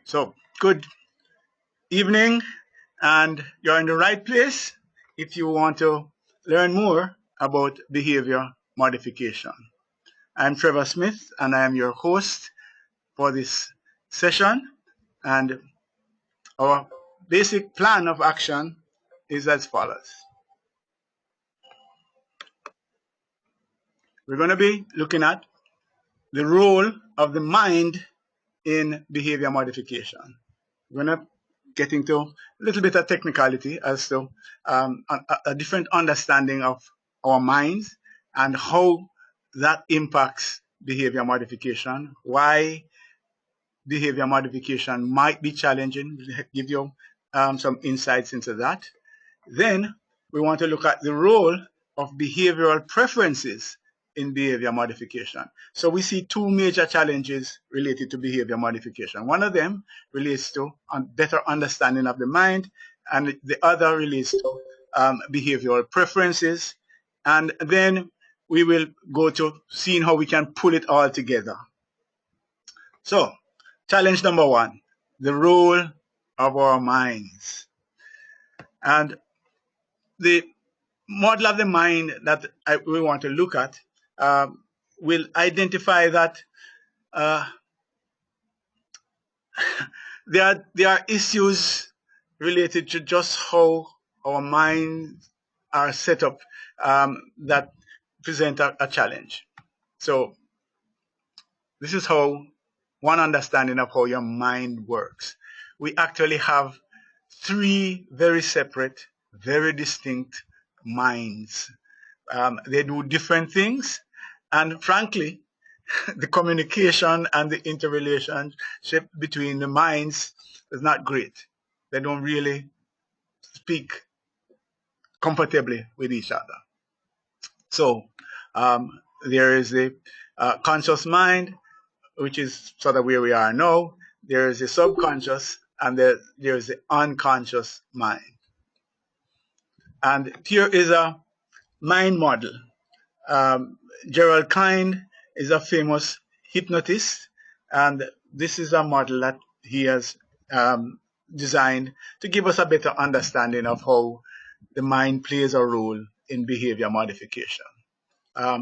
So, good evening, and you're in the right place if you want to learn more about behavior modification. I'm Trevor Smith, and I am your host for this session. And our basic plan of action is as follows. We're going to be looking at the role of the mind in behavior modification. We're going to get into a little bit of technicality as to a different understanding of our minds and how that impacts behavior modification, why behavior modification might be challenging. We'll give you some insights into that. Then we want to look at the role of behavioral preferences in behavior modification. So we see two major challenges related to behavior modification. One of them relates to a better understanding of the mind, and the other relates to behavioral preferences. And then we will go to seeing how we can pull it all together. So, challenge number one, the role of our minds. And the model of the mind that we want to look at will identify that there are issues related to just how our minds are set up that present a challenge. So this is how one understanding of how your mind works. We actually have three very separate, very distinct minds. They do different things, and frankly, the communication and the interrelationship between the minds is not great. They don't really speak comfortably with each other. So there is the conscious mind, which is sort of where we are now. There is the subconscious, and there is the unconscious mind. And here is a mind model. Gerald Kind is a famous hypnotist, and this is a model that he has designed to give us a better understanding of how the mind plays a role in behavior modification.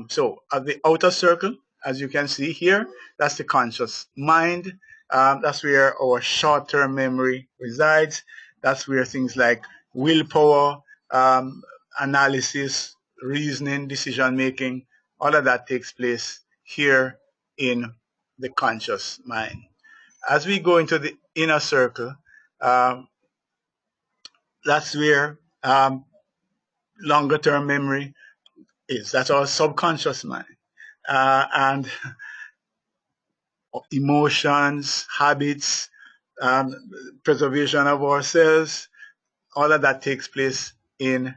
So at the outer circle, as you can see here, that's the conscious mind. That's where our short-term memory resides. That's where things like willpower, analysis, reasoning, decision-making, all of that takes place here in the conscious mind. As we go into the inner circle, that's where longer-term memory is. That's our subconscious mind. And emotions, habits, preservation of ourselves, all of that takes place in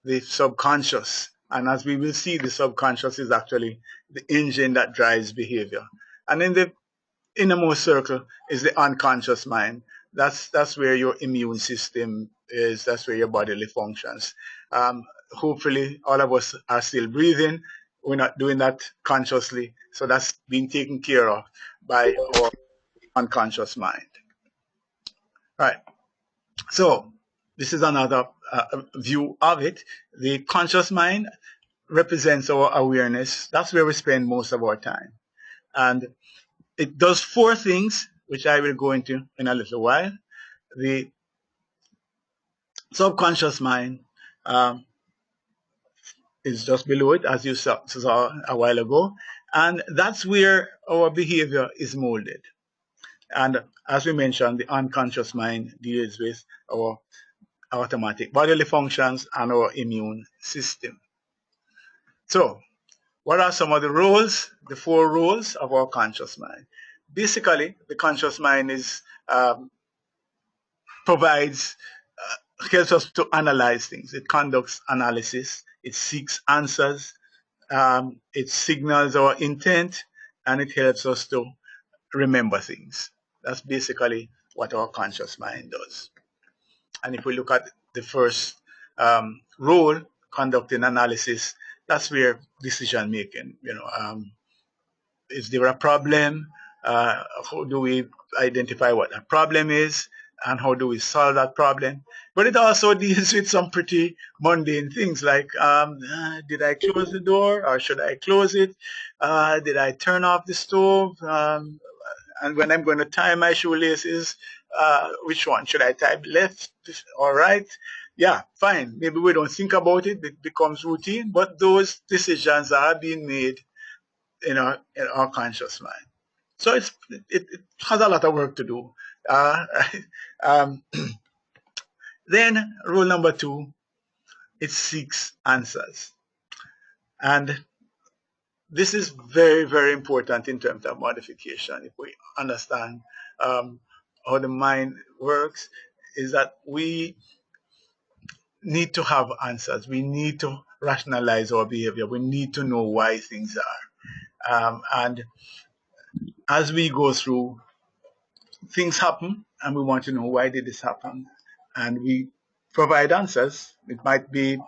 the subconscious. And as we will see, the subconscious is actually the engine that drives behavior. And in the innermost circle is the unconscious mind. That's where your immune system is. That's where your bodily functions. Hopefully, all of us are still breathing. We're not doing that consciously. So that's being taken care of by our unconscious mind. All right. So this is another view of it. The conscious mind represents our awareness. That's where we spend most of our time. And it does four things, which I will go into in a little while. The subconscious mind is just below it, as you saw a while ago. And that's where our behavior is molded. And as we mentioned, the unconscious mind deals with our automatic bodily functions and our immune system. So, what are some of the roles, the four roles of our conscious mind? Basically, the conscious mind is helps us to analyze things. It conducts analysis. It seeks answers. It signals our intent, and it helps us to remember things. That's basically what our conscious mind does. And if we look at the first role, conducting analysis, that's where decision making, is there a problem? How do we identify what a problem is, and how do we solve that problem? But it also deals with some pretty mundane things like, did I close the door or should I close it? Did I turn off the stove? And when I'm going to tie my shoelaces, which one? Should I tie left or right? Yeah, fine. Maybe we don't think about it. It becomes routine, but those decisions are being made in our conscious mind. So it has a lot of work to do. Uh, um, then rule number 2, it seeks answers. And this is very, very important in terms of modification. If we understand how the mind works, is that we need to have answers. We need to rationalize our behavior. We need to know why things are. And as we go through, things happen, and we want to know why did this happen, and we provide answers. It might be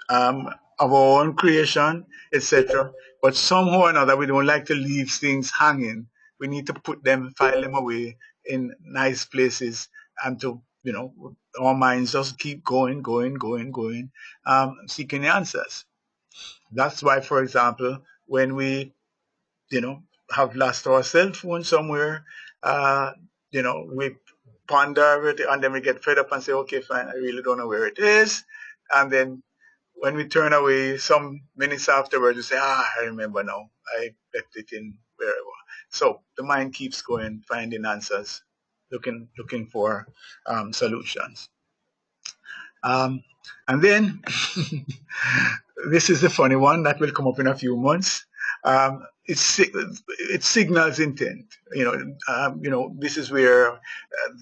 of our own creation, etc. But somehow or another, we don't like to leave things hanging. We need to put them, file them away in nice places, and to our minds just keep going, seeking the answers. That's why, for example, when we have lost our cell phone somewhere, uh, we ponder it, and then we get fed up and say, okay, fine, I really don't know where it is. And then when we turn away some minutes afterwards, we say, I remember now. I left it in wherever. So the mind keeps going, finding answers, looking for solutions. And then this is the funny one that will come up in a few months. It signals intent. This is where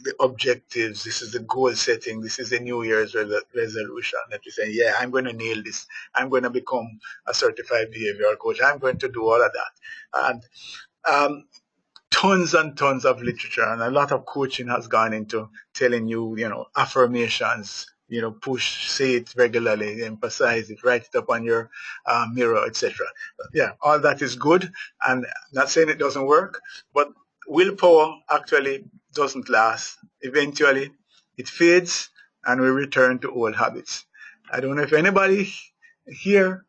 the objectives. This is the goal setting. This is the New Year's resolution that you say, yeah, I'm going to nail this. I'm going to become a certified behavioral coach. I'm going to do all of that. And tons and tons of literature and a lot of coaching has gone into telling you, affirmations, push, say it regularly, emphasize it, write it up on your mirror, etc. Yeah, all that is good, and not saying it doesn't work, but willpower actually doesn't last. Eventually, it fades, and we return to old habits. I don't know if anybody here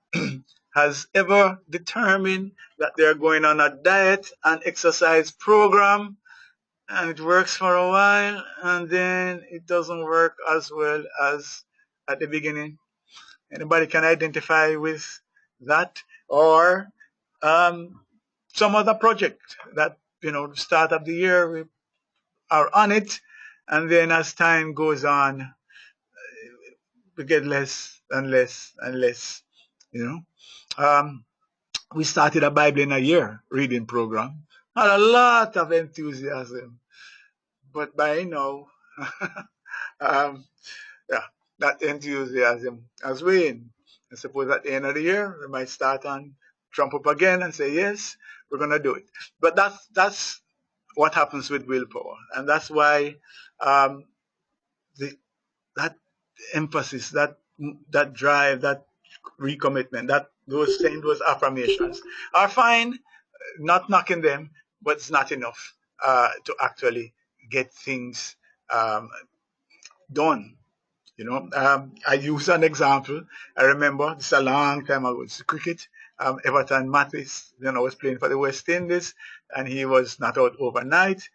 has ever determined that they're going on a diet and exercise program, and it works for a while, and then it doesn't work as well as at the beginning. Anybody can identify with that? Or some other project that, start of the year, we are on it, and then as time goes on, we get less and less and less, um, we started a Bible in a year reading program. Had a lot of enthusiasm, but by now, um, yeah, that enthusiasm has waned. I suppose at the end of the year, we might start and trump up again and say, yes, we're going to do it. But that's what happens with willpower. And that's why that emphasis, that drive, that recommitment, those affirmations are fine, not knocking them, but it's not enough to actually get things done. I use an example. I remember this a long time ago. It's cricket. Everton Mathis, was playing for the West Indies, and he was not out overnight.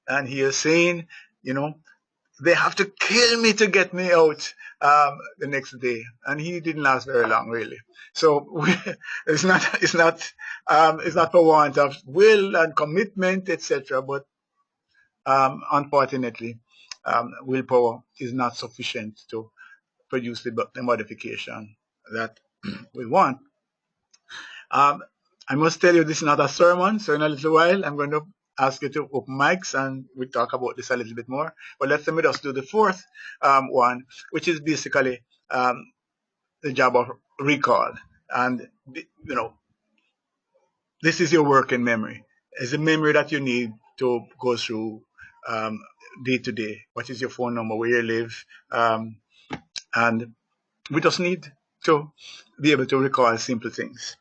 And he was saying, they have to kill me to get me out the next day. And he didn't last very long, really. So it's not for want of will and commitment, etc. But unfortunately, willpower is not sufficient to produce the modification that we want. I must tell you, this is not a sermon, so in a little while I'm going to ask you to open mics and we'll talk about this a little bit more. But let me just do the fourth one, which is basically the job of recall. And, this is your working memory. It's a memory that you need to go through day to day. What is your phone number, where you live? And we just need to be able to recall simple things.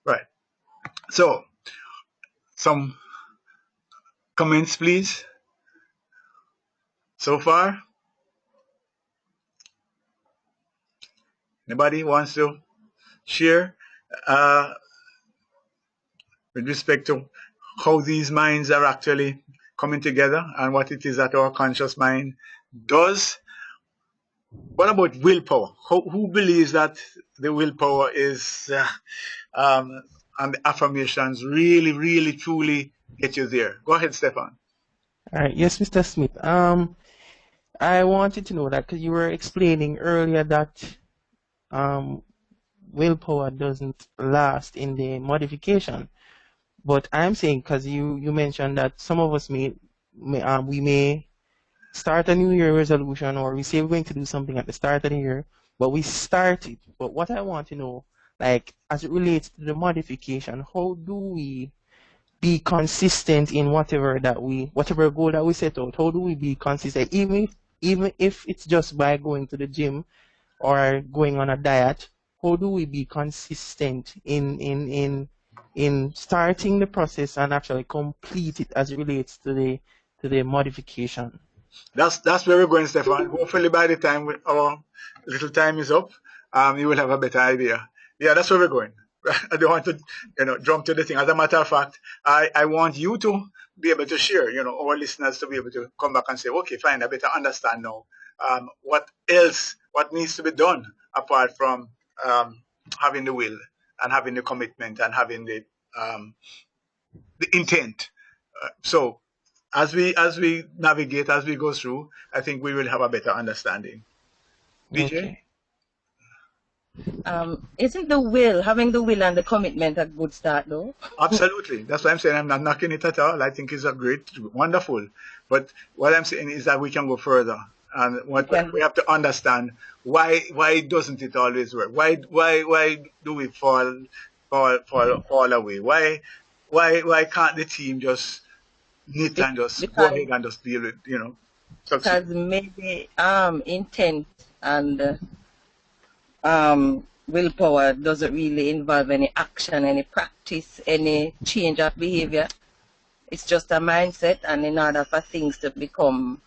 Right. So, some Comments, please. So far, anybody wants to share with respect to how these minds are actually coming together and what it is that our conscious mind does? What about willpower? Who believes that the willpower is and the affirmations really, really, truly get you there? Go ahead, Stefan. All right. Yes, Mr. Smith. I wanted to know that because you were explaining earlier that um, willpower doesn't last in the modification. But I'm saying because you mentioned that some of us we may start a New Year resolution, or we say we're going to do something at the start of the year, but we start it. But what I want to know, like as it relates to the modification, how do we be consistent in whatever goal that we set out? How do we be consistent, even if it's just by going to the gym or going on a diet? How do we be consistent in starting the process and actually complete it as it relates to the modification? That's where we're going, Stefan. Hopefully, by the time our little time is up, you will have a better idea. Yeah, that's where we're going. I don't want to, jump to the thing. As a matter of fact, I want you to be able to share, our listeners to be able to come back and say, okay, fine, I better understand now what else, what needs to be done apart from having the will and having the commitment and having the intent. So as we navigate, as we go through, I think we will have a better understanding. DJ? Okay. Isn't having the will and the commitment a good start though? Absolutely. That's why I'm saying I'm not knocking it at all. I think it's a great, wonderful. But what I'm saying is that we can go further. And what we have to understand, why doesn't it always work? Why do we fall away? Why can't the team just knit and just go ahead and just deal with, succeed? Because maybe intent and willpower doesn't really involve any action, any practice, any change of behavior. It's just a mindset, and in order for things to become,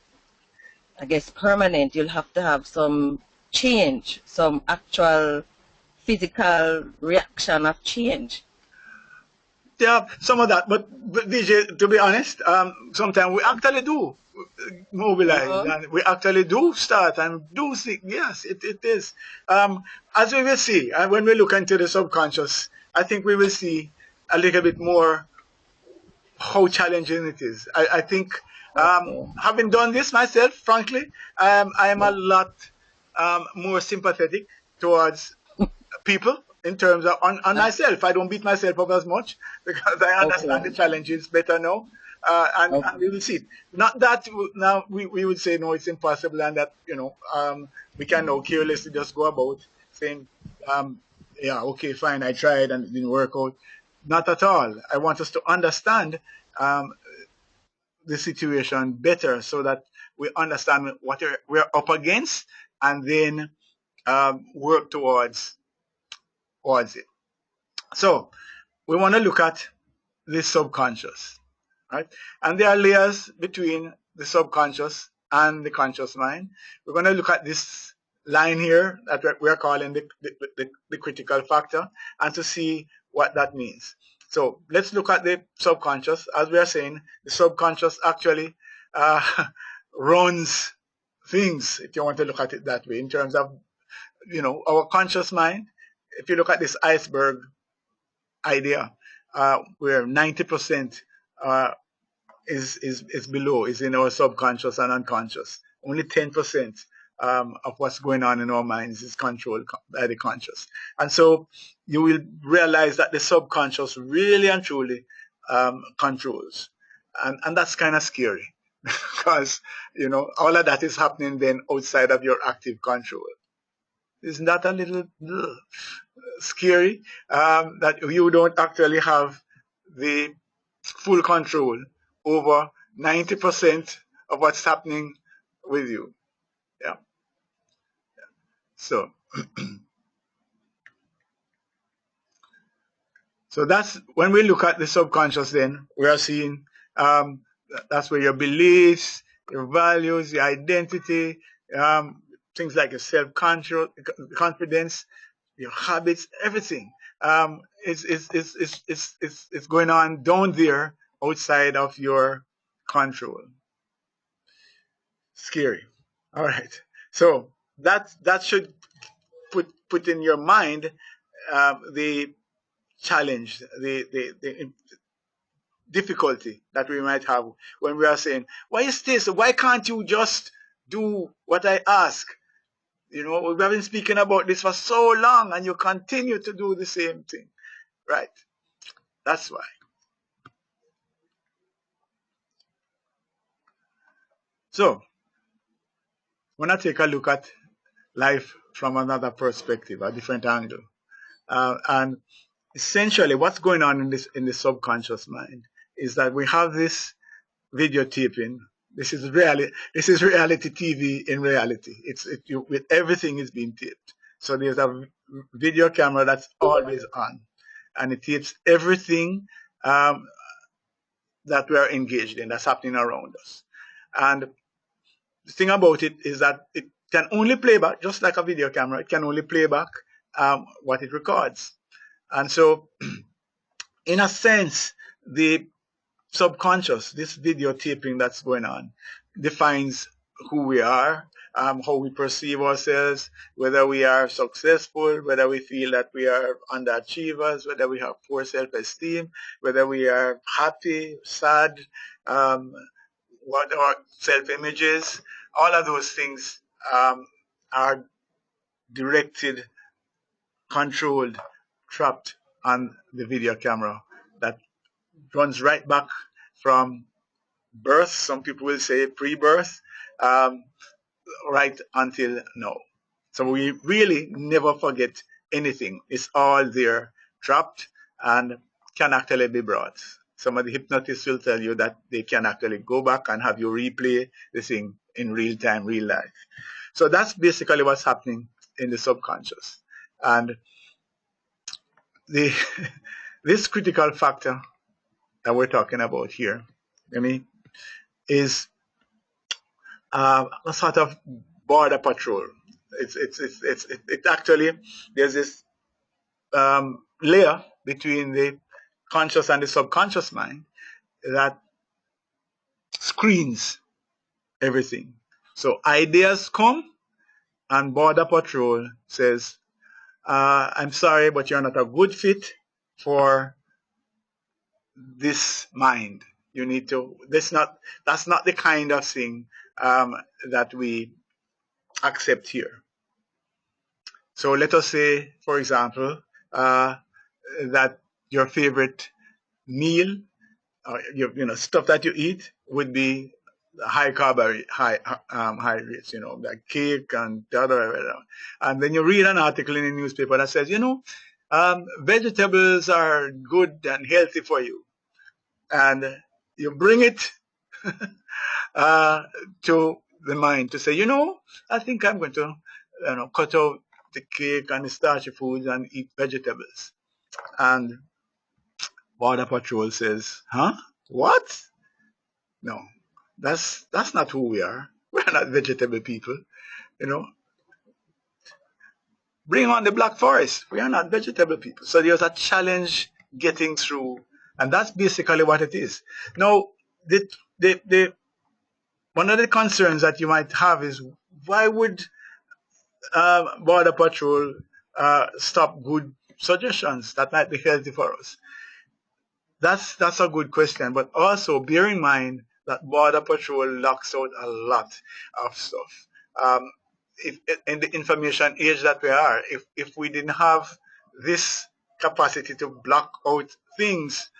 I guess, permanent, you'll have to have some change, some actual physical reaction of change. Yeah, some of that. But DJ, to be honest, sometimes we actually do mobilize and we actually do start and do see. Yes, it is. As we will see, when we look into the subconscious, I think we will see a little bit more how challenging it is. I think, having done this myself, frankly, I am a lot more sympathetic towards people in terms of on myself. I don't beat myself up as much because I understand the challenges better now. And we will see. Not that now we would say no, it's impossible, and that we can now carelessly just go about saying, yeah, okay, fine, I tried and it didn't work out. Not at all. I want us to understand the situation better so that we understand what we're up against, and then work towards it. So we want to look at the subconscious, right? And there are layers between the subconscious and the conscious mind. We're going to look at this line here that we're calling the critical factor, and to see what that means. So let's look at the subconscious. As we are saying, the subconscious actually runs things, if you want to look at it that way, in terms of our conscious mind. If you look at this iceberg idea, where 90% is below, is in our subconscious and unconscious. Only 10% of what's going on in our minds is controlled by the conscious. And so you will realize that the subconscious really and truly controls. And that's kind of scary because, all of that is happening then outside of your active control. Isn't that a little scary, that you don't actually have the full control over 90% of what's happening with you? Yeah. So, so that's when we look at the subconscious. Then we are seeing That's where your beliefs, your values, your identity, things like your self-control, confidence, your habits, everything is going on down there outside of your control. Scary. All right. So that should put in your mind the challenge, the difficulty that we might have when we are saying, why is this? Why can't you just do what I ask? You know, we have been speaking about this for so long and you continue to do the same thing. Right. That's why. So, when I take a look at life from another perspective, a different angle, and essentially what's going on in the subconscious mind is that we have this videotaping. This is reality TV in reality. With everything is being taped. So there's a video camera that's always on, and it tapes everything that we are engaged in, that's happening around us. And the thing about it is that it can only play back, just like a video camera, it can only play back what it records. And so, in a sense, the subconscious, this videotaping that's going on, defines who we are, how we perceive ourselves, whether we are successful, whether we feel that we are underachievers, whether we have poor self-esteem, whether we are happy, sad, what our self-image is. All of those things are directed, controlled, trapped on the video camera that runs right back from birth. Some people will say pre-birth, right until now. So we really never forget anything. It's all there, trapped, and can actually be brought. Some of the hypnotists will tell you that they can actually go back and have you replay the thing in real time, real life. So that's basically what's happening in the subconscious. And the this critical factor that we're talking about here, is a sort of border patrol. It's actually, there's this layer between the conscious and the subconscious mind that screens everything. So ideas come and border patrol says, I'm sorry, but you're not a good fit for this mind. You need to, that's not the kind of thing that we accept here. So let us say, for example, that your favorite meal, stuff that you eat would be high carb, high rates, like cake and the other. And then you read an article in the newspaper that says, vegetables are good and healthy for you. And you bring it to the mind to say, I think I'm going to cut out the cake and the starchy foods and eat vegetables. And Border Patrol says, huh? What? No, that's not who we are. We're not vegetable people, Bring on the Black Forest. We are not vegetable people. So there's a challenge getting through, and that's basically what it is. Now, one of the concerns that you might have is, why would Border Patrol stop good suggestions that might be healthy for us? That's a good question, but also bear in mind that Border Patrol locks out a lot of stuff. In the information age that we are, if we didn't have this capacity to block out things,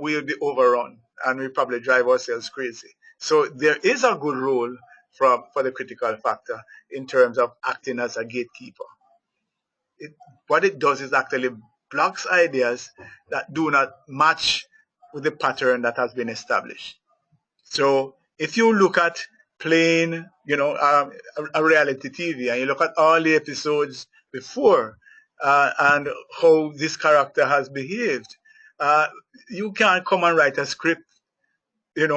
we would be overrun and we probably drive ourselves crazy. So there is a good role for the critical factor in terms of acting as a gatekeeper. What it does is actually blocks ideas that do not match with the pattern that has been established. So if you look at plain, a reality TV, and you look at all the episodes before and how this character has behaved, you can't come and write a script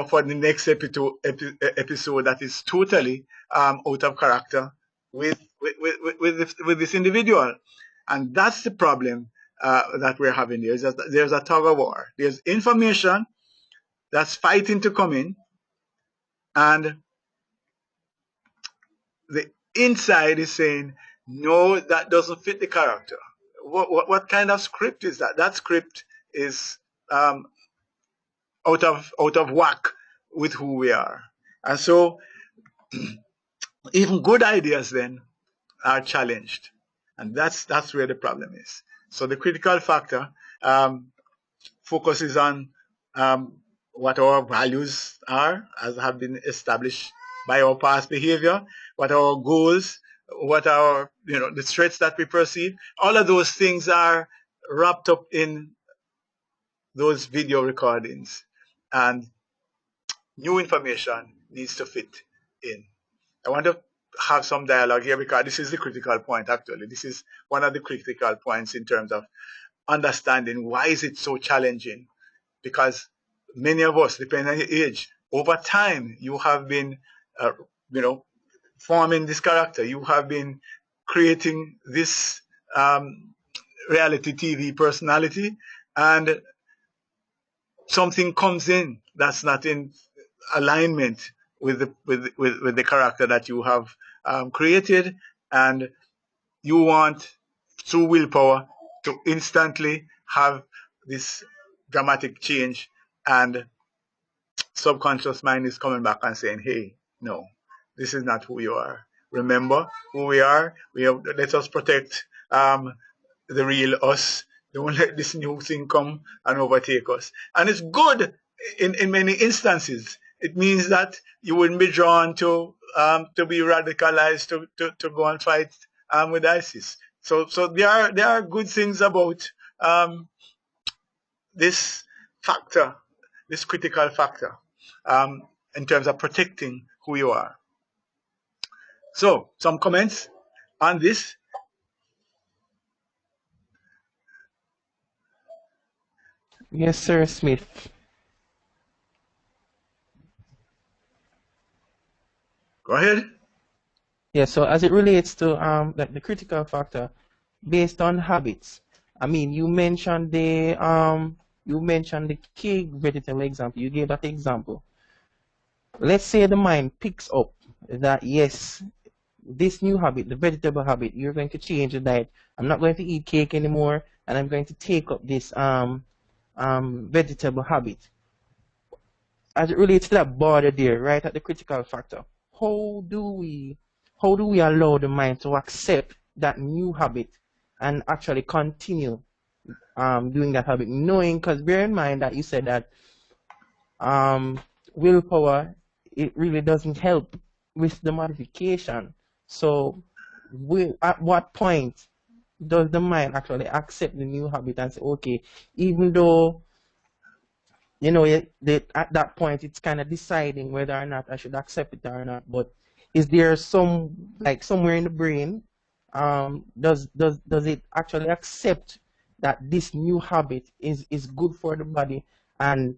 for the next episode that is totally out of character with this individual. And that's the problem that we're having here. There's a tug of war. There's information that's fighting to come in, and the inside is saying, no, that doesn't fit the character. What kind of script is that? That script is out of whack with who we are. And so even good ideas then are challenged. And that's where the problem is. So the critical factor focuses on what our values are, as have been established by our past behavior, what our goals, what our, the threats that we perceive. All of those things are wrapped up in those video recordings. And new information needs to fit in. I want to have some dialogue here because this is the critical point, actually. This is one of the critical points in terms of understanding why is it so challenging. Because many of us, depending on your age, over time, you have been, forming this character. You have been creating this reality TV personality, and something comes in that's not in alignment with the character that you have created, and you want, through willpower, to instantly have this dramatic change, and subconscious mind is coming back and saying, hey, no, this is not who you are. Remember who we are. Let us protect the real us. Don't let this new thing come and overtake us. And it's good in many instances. It means that you wouldn't be drawn to be radicalized, to go and fight with ISIS. So there are good things about this factor, this critical factor, in terms of protecting who you are. So, some comments on this? Yes, sir, Smith. Go ahead. Yeah, so as it relates to the critical factor based on habits. I mean, you mentioned the cake vegetable example. You gave that example. Let's say the mind picks up that yes, this new habit, the vegetable habit, you're going to change the diet. I'm not going to eat cake anymore, and I'm going to take up this vegetable habit. As it relates to that border there, right at the critical factor, how do we allow the mind to accept that new habit and actually continue doing that habit, knowing, because bear in mind that you said that willpower, it really doesn't help with the modification. So at what point does the mind actually accept the new habit and say, okay, even though at that point it's kind of deciding whether or not I should accept it or not, but is there somewhere in the brain, does it actually accept that this new habit is good for the body, and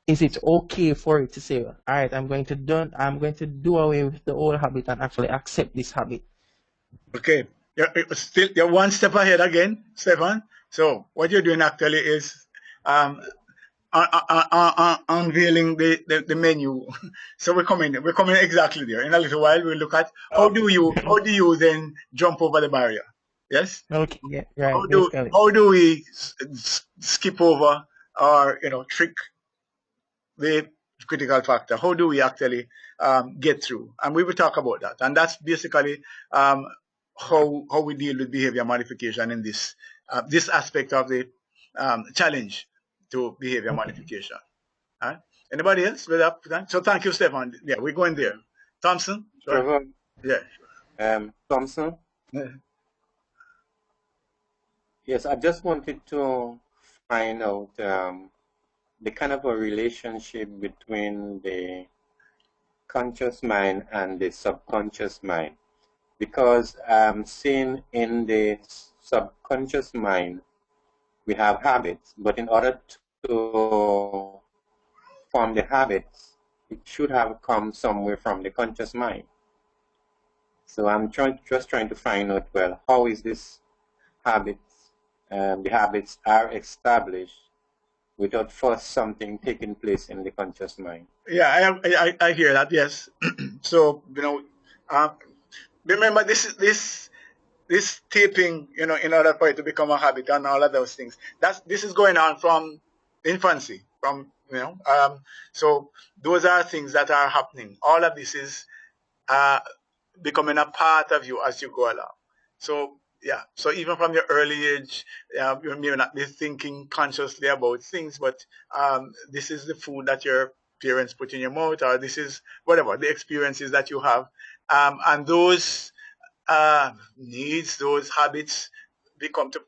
is it okay for it to say, all right, I'm going to do away with the old habit and actually accept this habit? Okay, you're one step ahead again, Stefan. So what you're doing actually is unveiling the menu. So we're coming exactly there. In a little while, we'll look at how do you then jump over the barrier. Yes. Okay. Yeah. Right. How do we skip over or trick the critical factor? How do we actually get through? And we will talk about that. And that's basically how we deal with behavior modification in this aspect of the challenge to behavior modification. Right? Anybody else with that? So thank you, Stefan. Yeah, we're going there. Thompson? Trevor? Yeah. Thompson? Yeah. Yes, I just wanted to find out the kind of a relationship between the conscious mind and the subconscious mind, because seeing in the subconscious mind we have habits, but in order to form the habits, it should have come somewhere from the conscious mind. So I'm just trying to find out, well, how is this habits, the habits are established without first something taking place in the conscious mind. Yeah, I hear that. Yes. So remember this taping, in order for it to become a habit and all of those things. This is going on from infancy, so those are things that are happening. All of this is becoming a part of you as you go along. So yeah, so even from your early age, you may not be thinking consciously about things, but this is the food that your parents put in your mouth, or this is whatever the experiences that you have, and those needs, those habits become to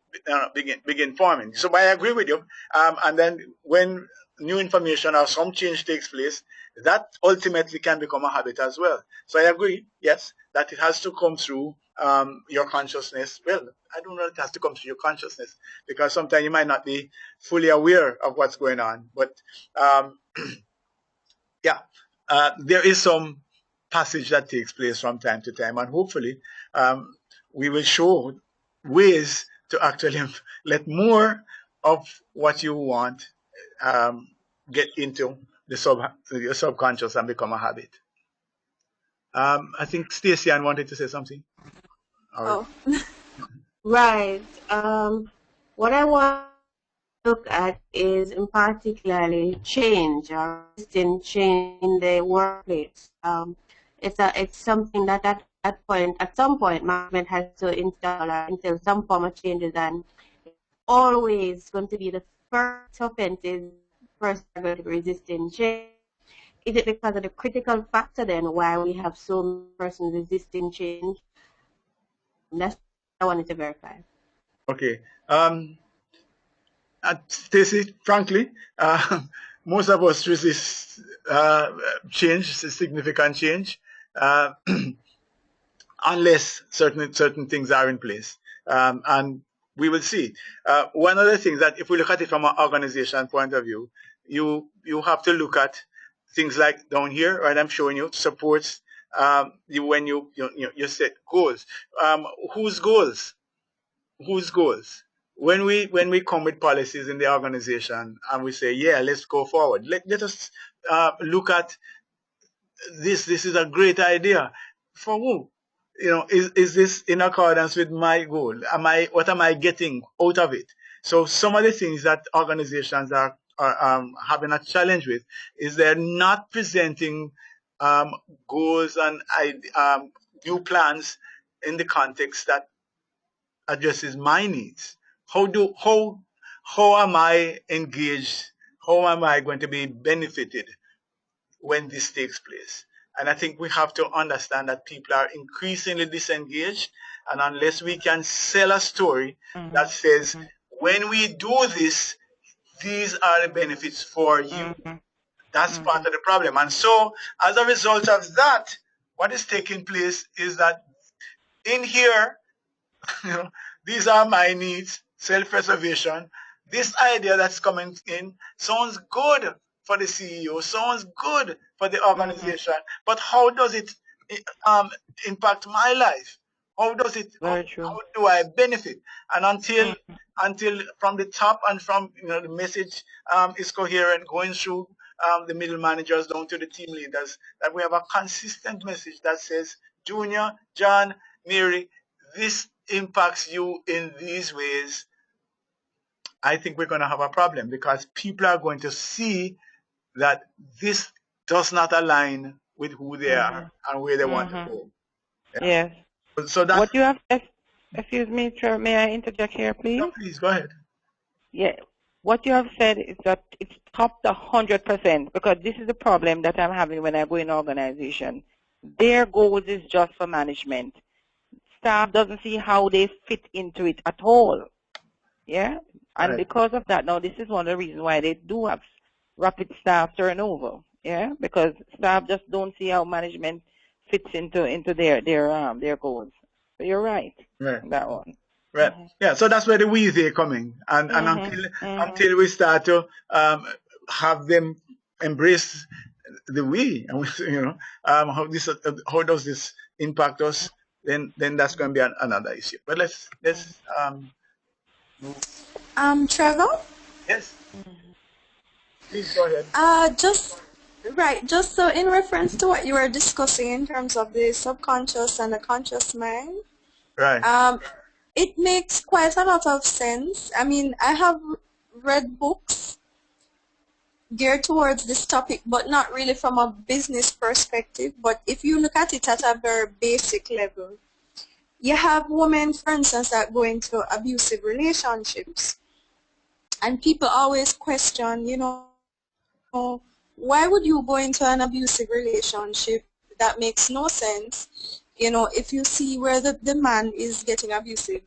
begin forming. So I agree with you. And then when new information or some change takes place, that ultimately can become a habit as well. So I agree, yes, that it has to come through your consciousness. Well, I don't know if it has to come through your consciousness, because sometimes you might not be fully aware of what's going on. But yeah, there is some passage that takes place from time to time, and hopefully we will show ways to actually let more of what you want get into your subconscious and become a habit. I think Stacey Ann wanted to say something. Oh, right. What I want to look at is in particularly change or resisting change in the workplace. It's something that at some point management has to install or instill some form of changes, and it's always going to be the first offense is first going to be resisting change. Is it because of the critical factor then why we have so many persons resisting change? That's what I wanted to verify. Okay. Stacey, frankly, most of us resist change, significant change, unless certain things are in place. And we will see. One of the things that, if we look at it from an organization point of view, you have to look at things like down here, right? I'm showing you supports when you set goals. Whose goals? Whose goals? When we come with policies in the organization and we say, yeah, let's go forward. Let us look at this. This is a great idea. For who? Is this in accordance with my goal? What am I getting out of it? So some of the things that organizations are having a challenge with is they're not presenting goals and new plans in the context that addresses my needs. How am I engaged? How am I going to be benefited when this takes place? And I think we have to understand that people are increasingly disengaged, and unless we can sell a story that says, when we do this, these are the benefits for you, that's part of the problem. And so as a result of that, what is taking place is that in here, these are my needs, self-preservation. This idea that's coming in sounds good for the CEO, sounds good for the organization, but how does it impact my life? How does it? How do I benefit? And until from the top and from the message is coherent, going through the middle managers down to the team leaders, that we have a consistent message that says, Junior, John, Mary, this impacts you in these ways, I think we're going to have a problem, because people are going to see that this does not align with who they are and where they want to go. Yes. So that. What you have, excuse me, Chair, may I interject here, please? No, please go ahead. Yeah. What you have said is that it's topped 100%, because this is the problem that I'm having when I go in organization. Their goals is just for management. Staff doesn't see how they fit into it at all. Yeah? And Right. because of that, now this is one of the reasons why they do have rapid staff turnover. Yeah? Because staff just don't see how management fits into their goals. So you're right. Right. That one. Right. Yeah. So that's where the we they coming, and until we start to have them embrace the we, and how does this impact us? Then that's going to be another issue. But let's move. Trevor? Yes, please go ahead. Just so in reference to what you were discussing in terms of the subconscious and the conscious mind, Right. it makes quite a lot of sense. I mean, I have read books geared towards this topic, but not really from a business perspective. But if you look at it at a very basic level, you have women, for instance, that go into abusive relationships, and people always question, why would you go into an abusive relationship? That makes no sense. If you see where the man is getting abusive,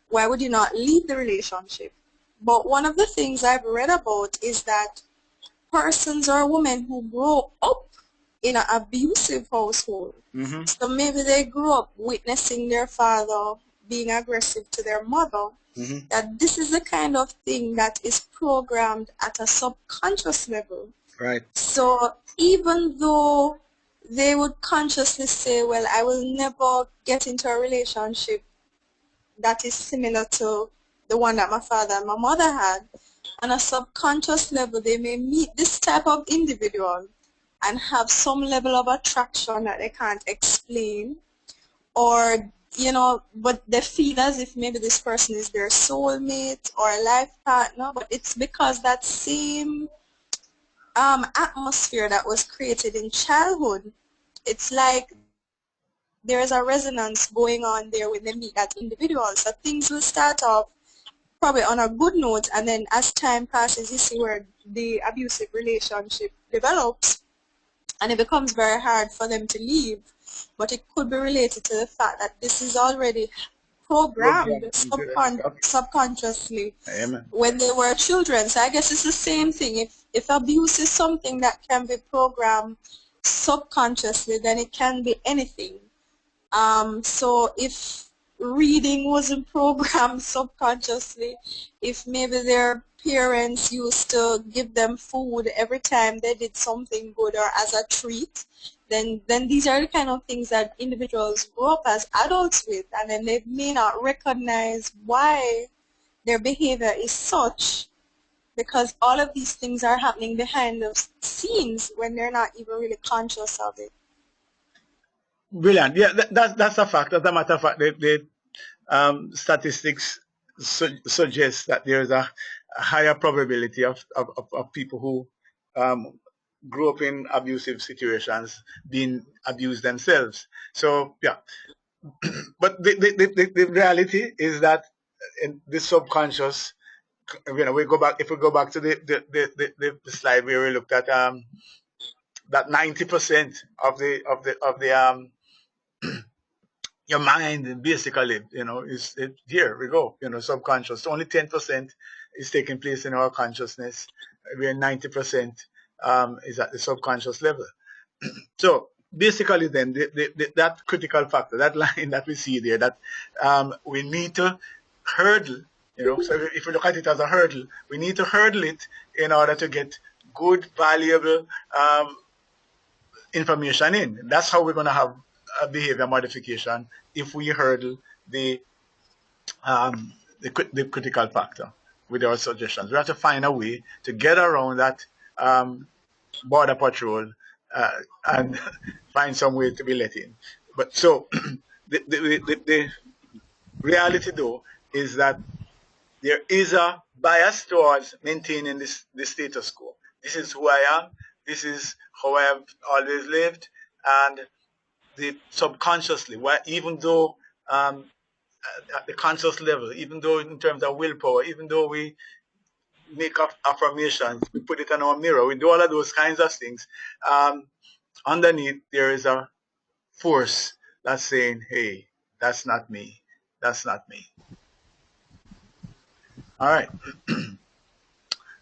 why would you not leave the relationship? But one of the things I've read about is that persons or women who grow up in an abusive household, so maybe they grew up witnessing their father being aggressive to their mother, that this is the kind of thing that is programmed at a subconscious level. Right. So even though they would consciously say, well, I will never get into a relationship that is similar to the one that my father and my mother had, on a subconscious level, they may meet this type of individual and have some level of attraction that they can't explain, or but they feel as if maybe this person is their soulmate or a life partner, but it's because that same atmosphere that was created in childhood, it's like there's a resonance going on there when they meet that individual. So things will start off probably on a good note, and then as time passes, you see where the abusive relationship develops, and it becomes very hard for them to leave. But it could be related to the fact that this is already programmed subconsciously when they were children. So I guess it's the same thing. If abuse is something that can be programmed subconsciously, then it can be anything. So if reading wasn't programmed subconsciously, if maybe their parents used to give them food every time they did something good or as a treat, then these are the kind of things that individuals grow up as adults with, and then they may not recognize why their behavior is such, because all of these things are happening behind the scenes when they're not even really conscious of it. Brilliant. Yeah, that's a fact. As a matter of fact, the statistics suggest that there is a higher probability of people who grew up in abusive situations being abused themselves. So yeah, but the reality is that in the subconscious, we go back. If we go back to the slide where we looked at that 90% of the your mind basically, is here we go, subconscious. Only 10% is taking place in our consciousness, where 90% is at the subconscious level. So basically then that critical factor, that line that we see there, that we need to hurdle, so if we look at it as a hurdle, we need to hurdle it in order to get good, valuable information in. That's how we're going to have a behavior modification, if we hurdle the critical factor with our suggestions. We have to find a way to get around that border patrol and find some way to be let in. But so the reality though is that there is a bias towards maintaining the status quo. This is who I am. This is how I have always lived. And the subconsciously, even though at the conscious level, even though in terms of willpower, even though we make affirmations, we put it on our mirror, we do all of those kinds of things, underneath there is a force that's saying, hey, that's not me. That's not me. All right.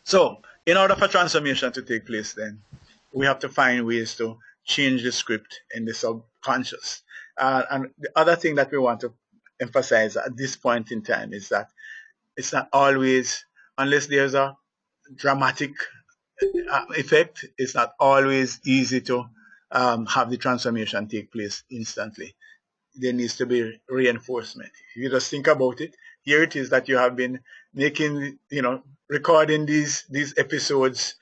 So in order for transformation to take place then, we have to find ways to change the script in the subconscious. And the other thing that we want to emphasize at this point in time is that it's not always, unless there's a dramatic effect, it's not always easy to have the transformation take place instantly. There needs to be reinforcement. If you just think about it, here it is that you have been making, recording these episodes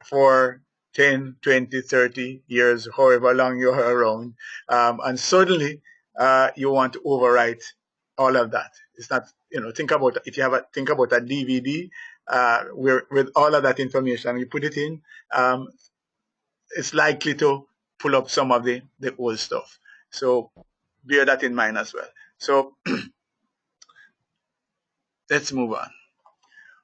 for 10, 20, 30 years, however long you're around, and suddenly you want to overwrite all of that. It's not, think about, if you have think about a DVD, where with all of that information, you put it in, it's likely to pull up some of the old stuff. So bear that in mind as well. So let's move on.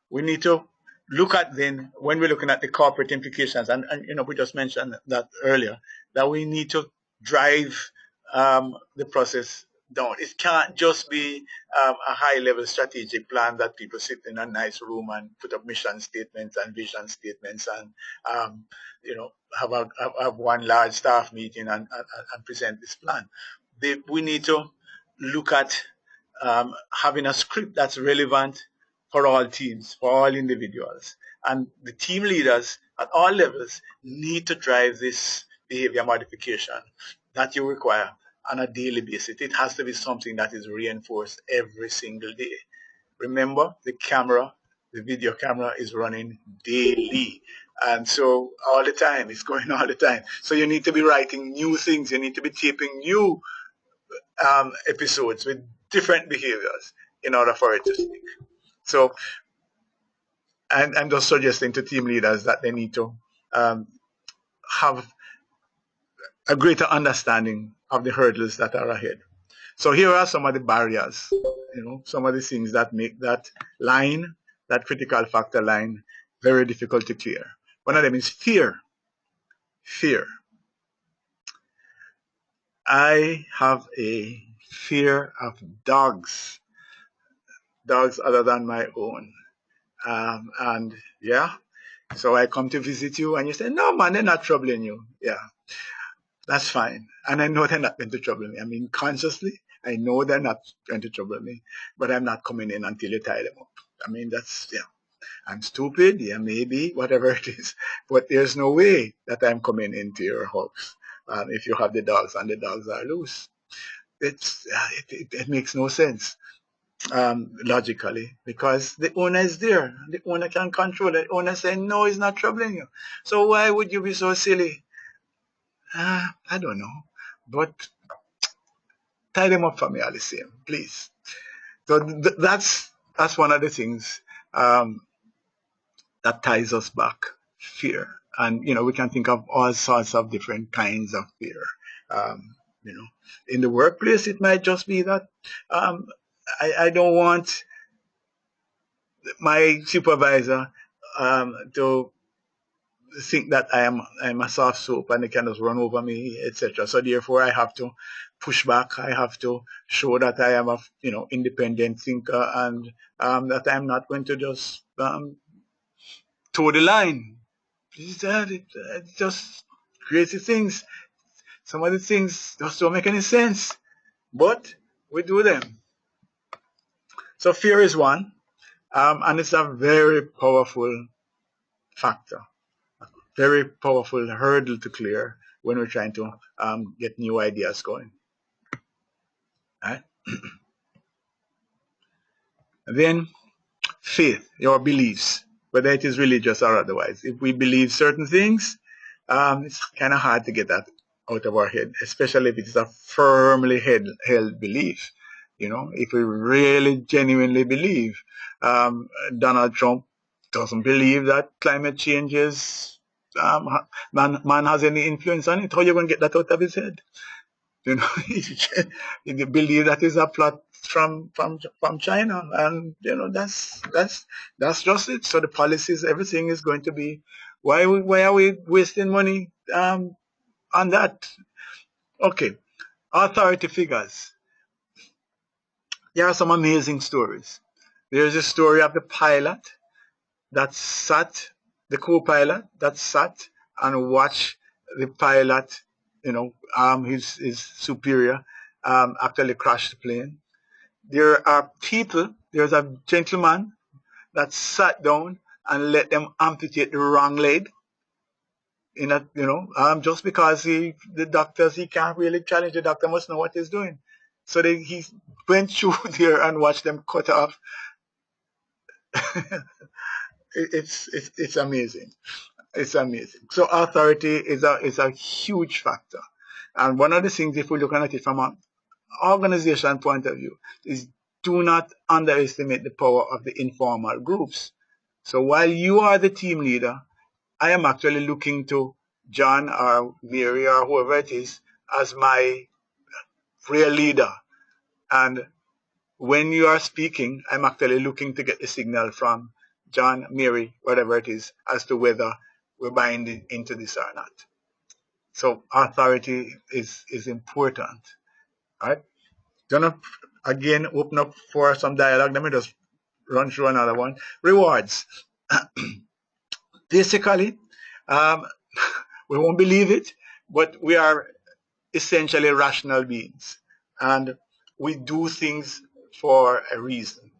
We need to look at then, when we're looking at the corporate implications, and we just mentioned that earlier, that we need to drive the process down. It can't just be a high-level strategic plan that people sit in a nice room and put up mission statements and vision statements and have one large staff meeting and present this plan. We need to look at having a script that's relevant for all teams, for all individuals. And the team leaders at all levels need to drive this behavior modification that you require on a daily basis. It has to be something that is reinforced every single day. Remember, the video camera is running daily. And so all the time, it's going all the time. So you need to be writing new things. You need to be taping new episodes with different behaviors in order for it to stick. So I'm just suggesting to team leaders that they need to have a greater understanding of the hurdles that are ahead. So here are some of the barriers, some of the things that make that line, that critical factor line, very difficult to clear. One of them is fear. Fear. I have a fear of dogs other than my own. And yeah, so I come to visit you and you say, no, man, they're not troubling you. Yeah, that's fine. And I know they're not going to trouble me. I mean, consciously, I know they're not going to trouble me, but I'm not coming in until you tie them up. I mean, I'm stupid. Yeah, maybe, whatever it is. But there's no way that I'm coming into your house if you have the dogs and the dogs are loose. It makes no sense. Logically, because the owner is there. The owner can control it. The owner saying, no, he's not troubling you. So why would you be so silly? I don't know. But tie them up for me all the same, please. So that's one of the things that ties us back, fear. And, we can think of all sorts of different kinds of fear. In the workplace, it might just be that I don't want my supervisor to think that I'm a soft soap and they can just run over me, etc. So therefore, I have to push back. I have to show that I am a independent thinker and that I'm not going to just toe the line. It's just crazy things. Some of the things just don't make any sense, but we do them. So fear is one. And it's a very powerful factor, a very powerful hurdle to clear when we're trying to get new ideas going. Right? And then faith, your beliefs, whether it is religious or otherwise. If we believe certain things, it's kind of hard to get that out of our head, especially if it's a firmly held belief. If we really genuinely believe Donald Trump doesn't believe that climate change is man has any influence on it, how are you going to get that out of his head? You believe that is a plot from China, and that's just it. So the policies, everything is going to be why are we wasting money on that? Okay, authority figures. There are some amazing stories. There's a story of the pilot that sat, the co-pilot that sat and watched the pilot, his superior, actually crash the plane. There are people, there's a gentleman that sat down and let them amputate the wrong leg in a, just because he can't really challenge the doctor, must know what he's doing. So he went through there and watched them cut off. It's amazing. It's amazing. So authority is a huge factor. And one of the things, if we're looking at it from an organization point of view, is do not underestimate the power of the informal groups. So while you are the team leader, I am actually looking to John or Mary or whoever it is as my real leader. And when you are speaking, I'm actually looking to get the signal from John, Mary, whatever it is, as to whether we're buying into this or not. So authority is important. All right. Gonna again open up for some dialogue. Let me just run through another one. Rewards. Basically, we won't believe it, but we are essentially rational beings, and we do things for a reason.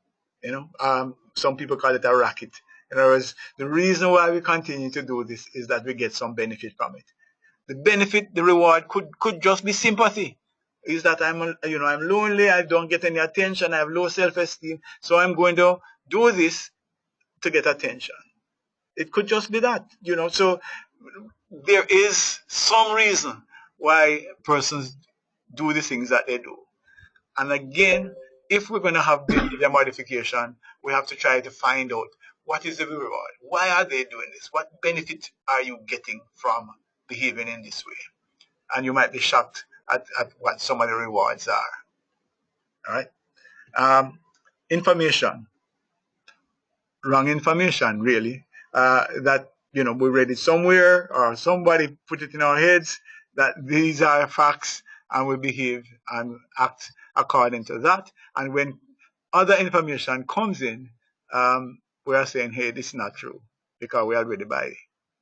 Some people call it a racket. In other words, the reason why we continue to do this is that we get some benefit from it. The benefit, the reward could just be sympathy. Is that I'm lonely, I don't get any attention, I have low self-esteem, so I'm going to do this to get attention. It could just be that, So there is some reason why persons do the things that they do. And again, if we're going to have behavior modification, we have to try to find out what is the reward. Why are they doing this? What benefit are you getting from behaving in this way? And you might be shocked at what some of the rewards are. All right. Information. Wrong information, really. That we read it somewhere or somebody put it in our heads that these are facts and we behave and act according to that. And when other information comes in, we are saying, hey, this is not true because we already buy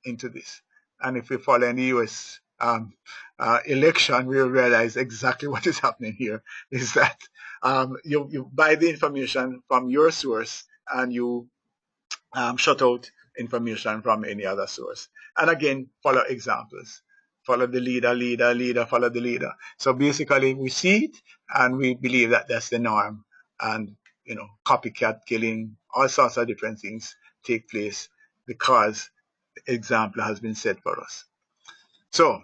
into this. And if we follow in the US election, we'll realize exactly what is happening here is that you buy the information from your source and you shut out information from any other source. And again, follow examples. Follow the leader, follow the leader. So basically, we see it and we believe that that's the norm. And, copycat killing, all sorts of different things take place because the example has been set for us. So,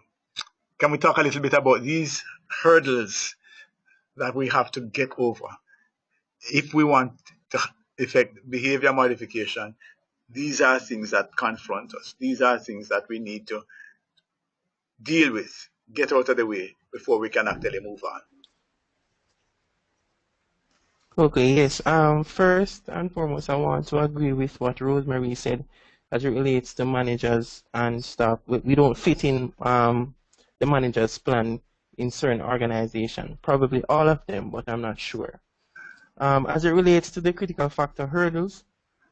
can we talk a little bit about these hurdles that we have to get over if we want to effect behavior modification? These are things that confront us. These are things that we need to deal with, get out of the way before we can actually move on. Okay, yes. First and foremost, I want to agree with what Rosemary said as it relates to managers and staff. We don't fit in the manager's plan in certain organization. Probably all of them, but I'm not sure. As it relates to the critical factor hurdles,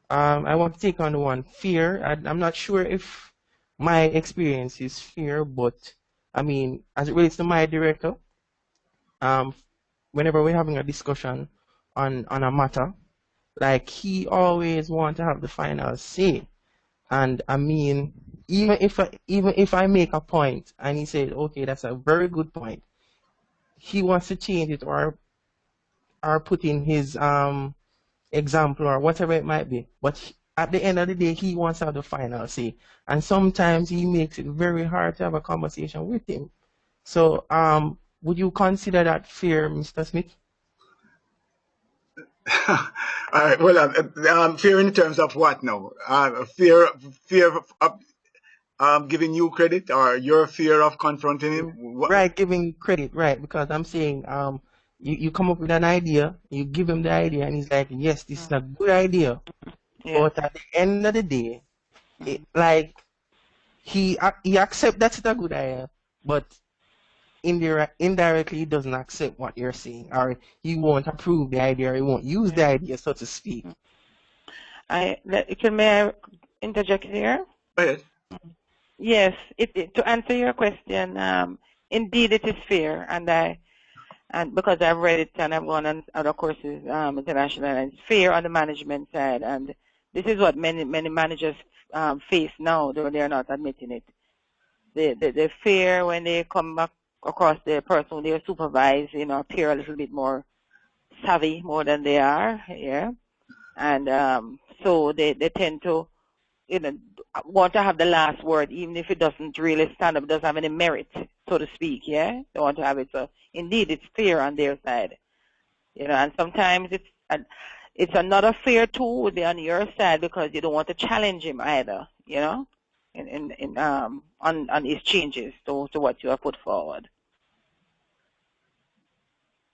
I want to take on the one fear. I'm not sure if my experience is fear, but I mean, as it relates to my director, whenever we're having a discussion on a matter, like he always wants to have the final say. And I mean, even if I make a point and he says, okay, that's a very good point, he wants to change it or put in his example or whatever it might be. But at the end of the day, he wants to have the final say. And sometimes he makes it very hard to have a conversation with him. So would you consider that fear, Mr. Smith? All right. Well, fear in terms of what now? Fear of giving you credit, or your fear of confronting him? Right, giving credit, right? Because I'm saying, you come up with an idea, you give him the idea, and he's like, yes, this is a good idea. Yeah. But at the end of the day, he accepts that's a good idea, but indirectly he doesn't accept what you're saying, or he won't approve the idea, or he won't use the idea, so to speak. May I interject here? Go ahead. Yes, to answer your question, indeed it is fair, and because I've read it and I've gone on other courses international, and it's fair on the management side, and this is what many managers face now, though they are not admitting it. the fear when they come back across the person they supervise, appear a little bit more savvy more than they are, yeah. And so they tend to, want to have the last word, even if it doesn't really stand up, doesn't have any merit, so to speak, yeah. They want to have it. So indeed, it's fear on their side, and sometimes it's another fear too would be on your side because you don't want to challenge him either, on his changes to what you have put forward.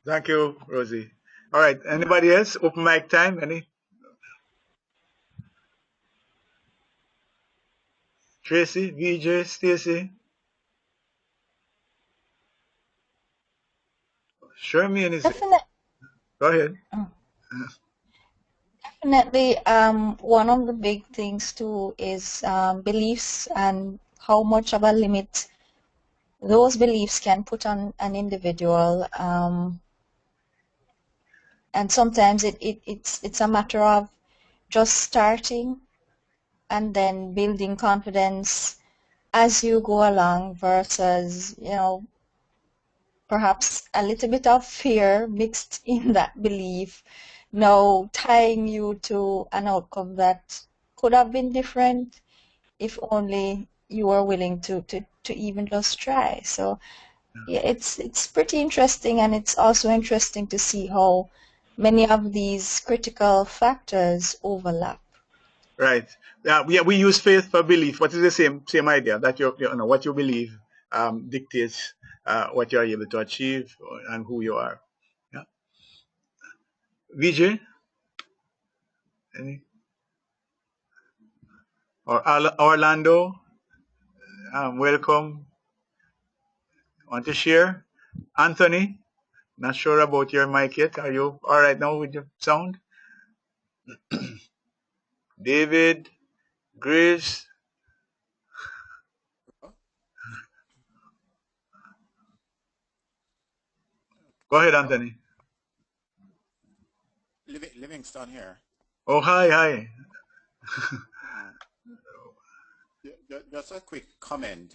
Thank you, Rosie. All right. Anybody else? Open mic time. Any? Tracy, VJ, Stacy, Sherman is it? Go ahead. Definitely, one of the big things too is beliefs and how much of a limit those beliefs can put on an individual. And sometimes it's a matter of just starting and then building confidence as you go along versus, perhaps a little bit of fear mixed in that belief, now tying you to an outcome that could have been different if only you were willing to even just try. So yeah, it's pretty interesting, and it's also interesting to see how many of these critical factors overlap. Right. Yeah. We use faith for belief. What is the same idea that what you believe dictates what you are able to achieve and who you are. Yeah. VJ. Any? Or Orlando. Welcome. Want to share? Anthony. Not sure about your mic yet. Are you all right now with your sound? David, Grace. Go ahead, Anthony. Livingston here. Oh, hi. Just a quick comment.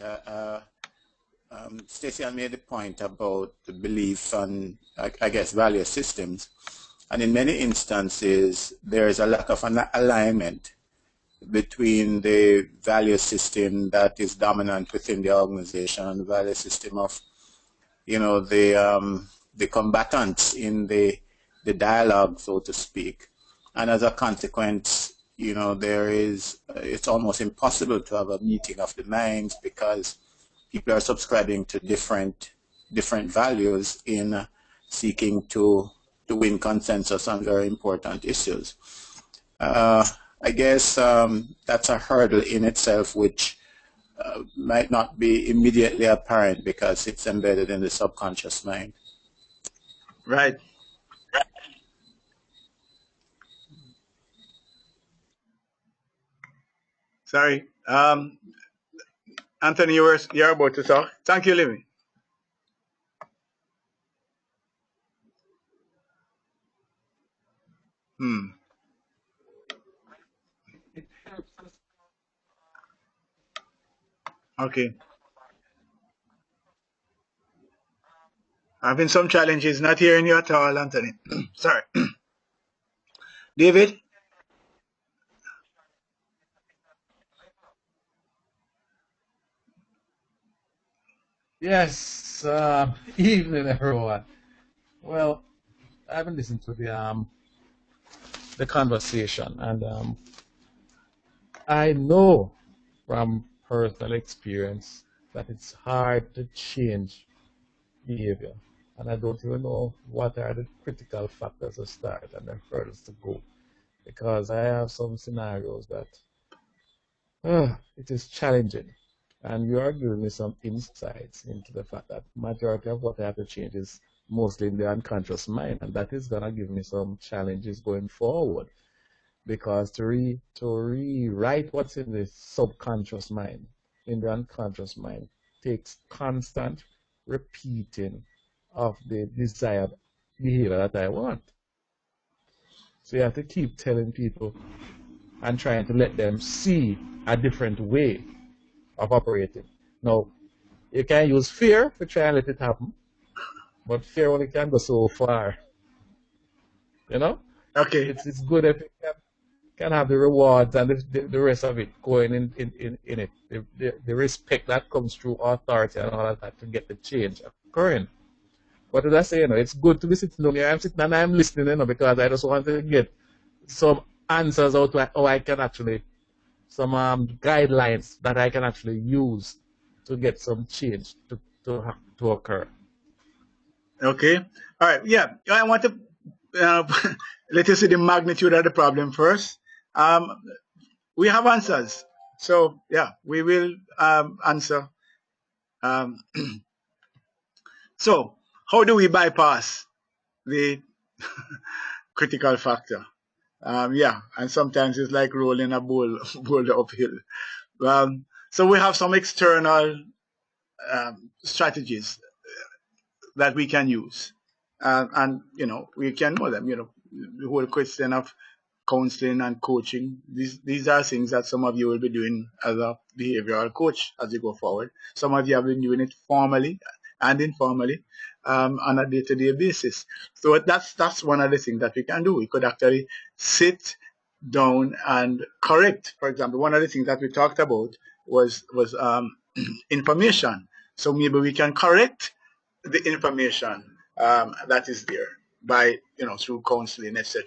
Stacey had made the point about the belief and, I guess, value systems. And in many instances, there is a lack of an alignment between the value system that is dominant within the organization and the value system of, the combatants in the dialogue, so to speak. And as a consequence, it's almost impossible to have a meeting of the minds because people are subscribing to different values in seeking to win consensus on very important issues. I guess that's a hurdle in itself, which might not be immediately apparent because it's embedded in the subconscious mind. Right. Sorry. Anthony, you're about to talk. Thank you, Livy. Okay. Having some challenges, not hearing you at all, Anthony. Sorry. David? Yes, evening everyone. Well, I haven't listened to the conversation, and I know from personal experience that it's hard to change behavior, and I don't even know what are the critical factors to start and the furthest to go, because I have some scenarios that it is challenging. And you are giving me some insights into the fact that majority of what I have to change is mostly in the unconscious mind, and that is gonna give me some challenges going forward. Because to rewrite what's in the subconscious mind, in the unconscious mind, takes constant repeating of the desired behavior that I want. So you have to keep telling people and trying to let them see a different way of operating. Now, you can use fear to try and let it happen, but fear only can go so far. You know, Okay. it's good if you can have the rewards and the rest of it going in it. The respect that comes through authority and all of that to get the change occurring. But as I say, it's good to be sitting down here. I'm sitting and I'm listening, because I just want to get some answers out to how I can actually, some guidelines that I can actually use to get some change to occur. Okay. All right. Yeah. I want to let us see the magnitude of the problem first. We have answers. So, yeah, we will answer. So, how do we bypass the critical factor? Yeah, and sometimes it's like rolling a boulder uphill. So we have some external strategies that we can use, and we can know them. The whole question of counseling and coaching. These are things that some of you will be doing as a behavioral coach as you go forward. Some of you have been doing it formally and informally on a day-to-day basis. So that's one of the things that we can do. We could actually sit down and correct. For example, one of the things that we talked about was information. So maybe we can correct the information that is there by through counseling, etc.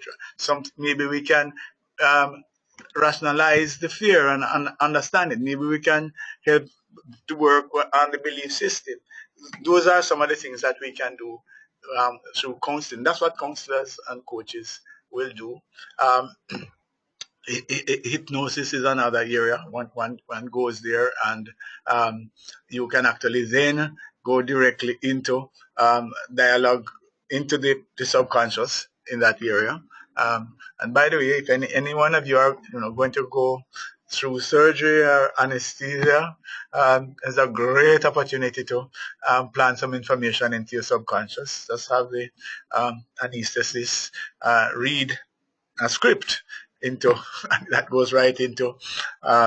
Maybe we can rationalize the fear and understand it. Maybe we can help to work on the belief system. Those are some of the things that we can do through counseling. That's what counselors and coaches will do. Hypnosis is another area. One goes there, and you can actually then go directly into dialogue into the subconscious in that area. And by the way, if any one of you are going to go through surgery or anesthesia, it's a great opportunity to plant some information into your subconscious. Just have the anesthetist read a script into that goes right into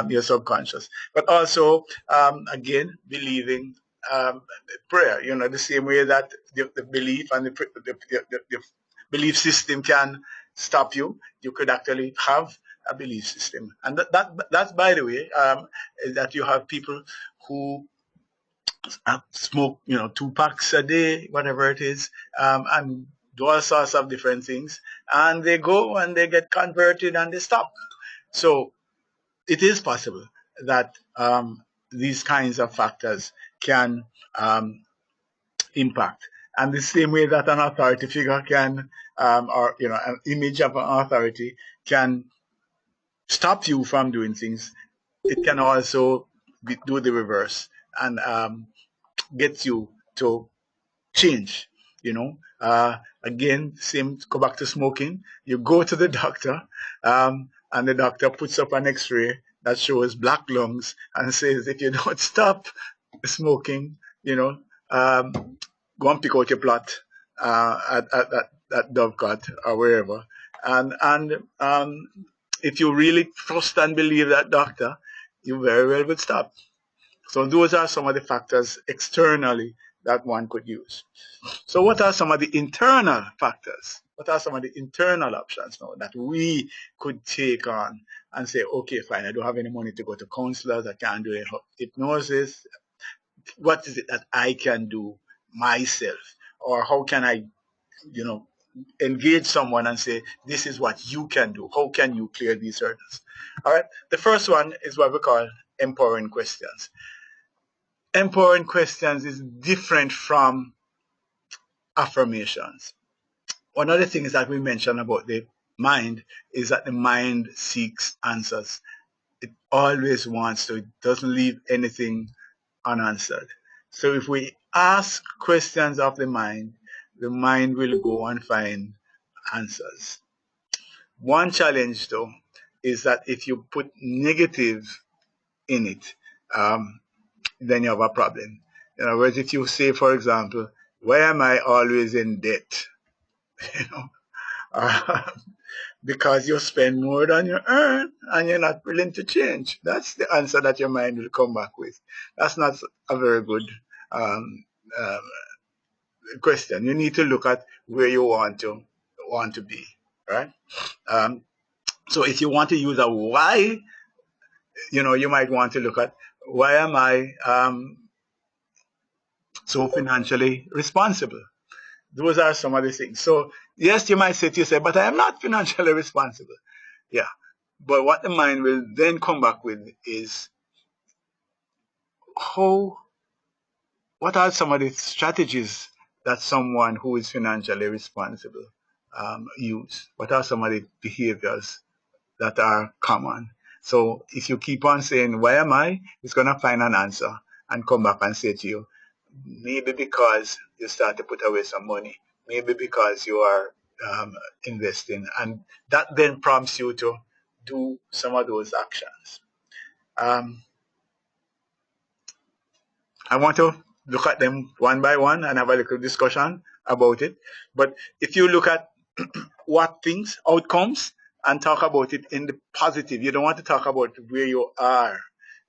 your subconscious. But also, again, believing prayer. The same way that the belief and the belief system can stop you, you could actually have a belief system. And that's by the way, that you have people who smoke, 2 packs a day, whatever it is, and do all sorts of different things, and they go and they get converted and they stop. So it is possible that these kinds of factors can impact. And the same way that an authority figure can, or an image of an authority can stop you from doing things, it can also do the reverse and get you to change. Again, same, go back to smoking. You go to the doctor, and the doctor puts up an X-ray that shows black lungs and says, if you don't stop smoking, go and pick out your plot at Dovecote or wherever. And if you really trust and believe that doctor, you very well would stop. So those are some of the factors externally that one could use. So what are some of the internal factors? What are some of the internal options now that we could take on and say, okay, fine, I don't have any money to go to counselors, I can't do hypnosis. What is it that I can do myself? Or how can I, engage someone and say, this is what you can do. How can you clear these hurdles? All right. The first one is what we call empowering questions. Empowering questions is different from affirmations. One of the things that we mentioned about the mind is that the mind seeks answers. It always wants to. It doesn't leave anything unanswered. So if we ask questions of the mind will go and find answers. One challenge, though, is that if you put negative in it, then you have a problem. In other words, if you say, for example, why am I always in debt? because you spend more than you earn and you're not willing to change. That's the answer that your mind will come back with. That's not a very good um, um, question. You need to look at where you want to be, right? Um, so if you want to use a why, you might want to look at why am I so financially responsible? Those are some of the things. So yes, you might say to yourself, but I am not financially responsible. Yeah. But what the mind will then come back with is how what are some of the strategies that someone who is financially responsible use? What are some of the behaviors that are common? So if you keep on saying, why am I? It's going to find an answer and come back and say to you, maybe because you start to put away some money, maybe because you are investing. And that then prompts you to do some of those actions. Um, I want to look at them one by one and have a little discussion about it. But if you look at what things, outcomes, and talk about it in the positive, you don't want to talk about where you are.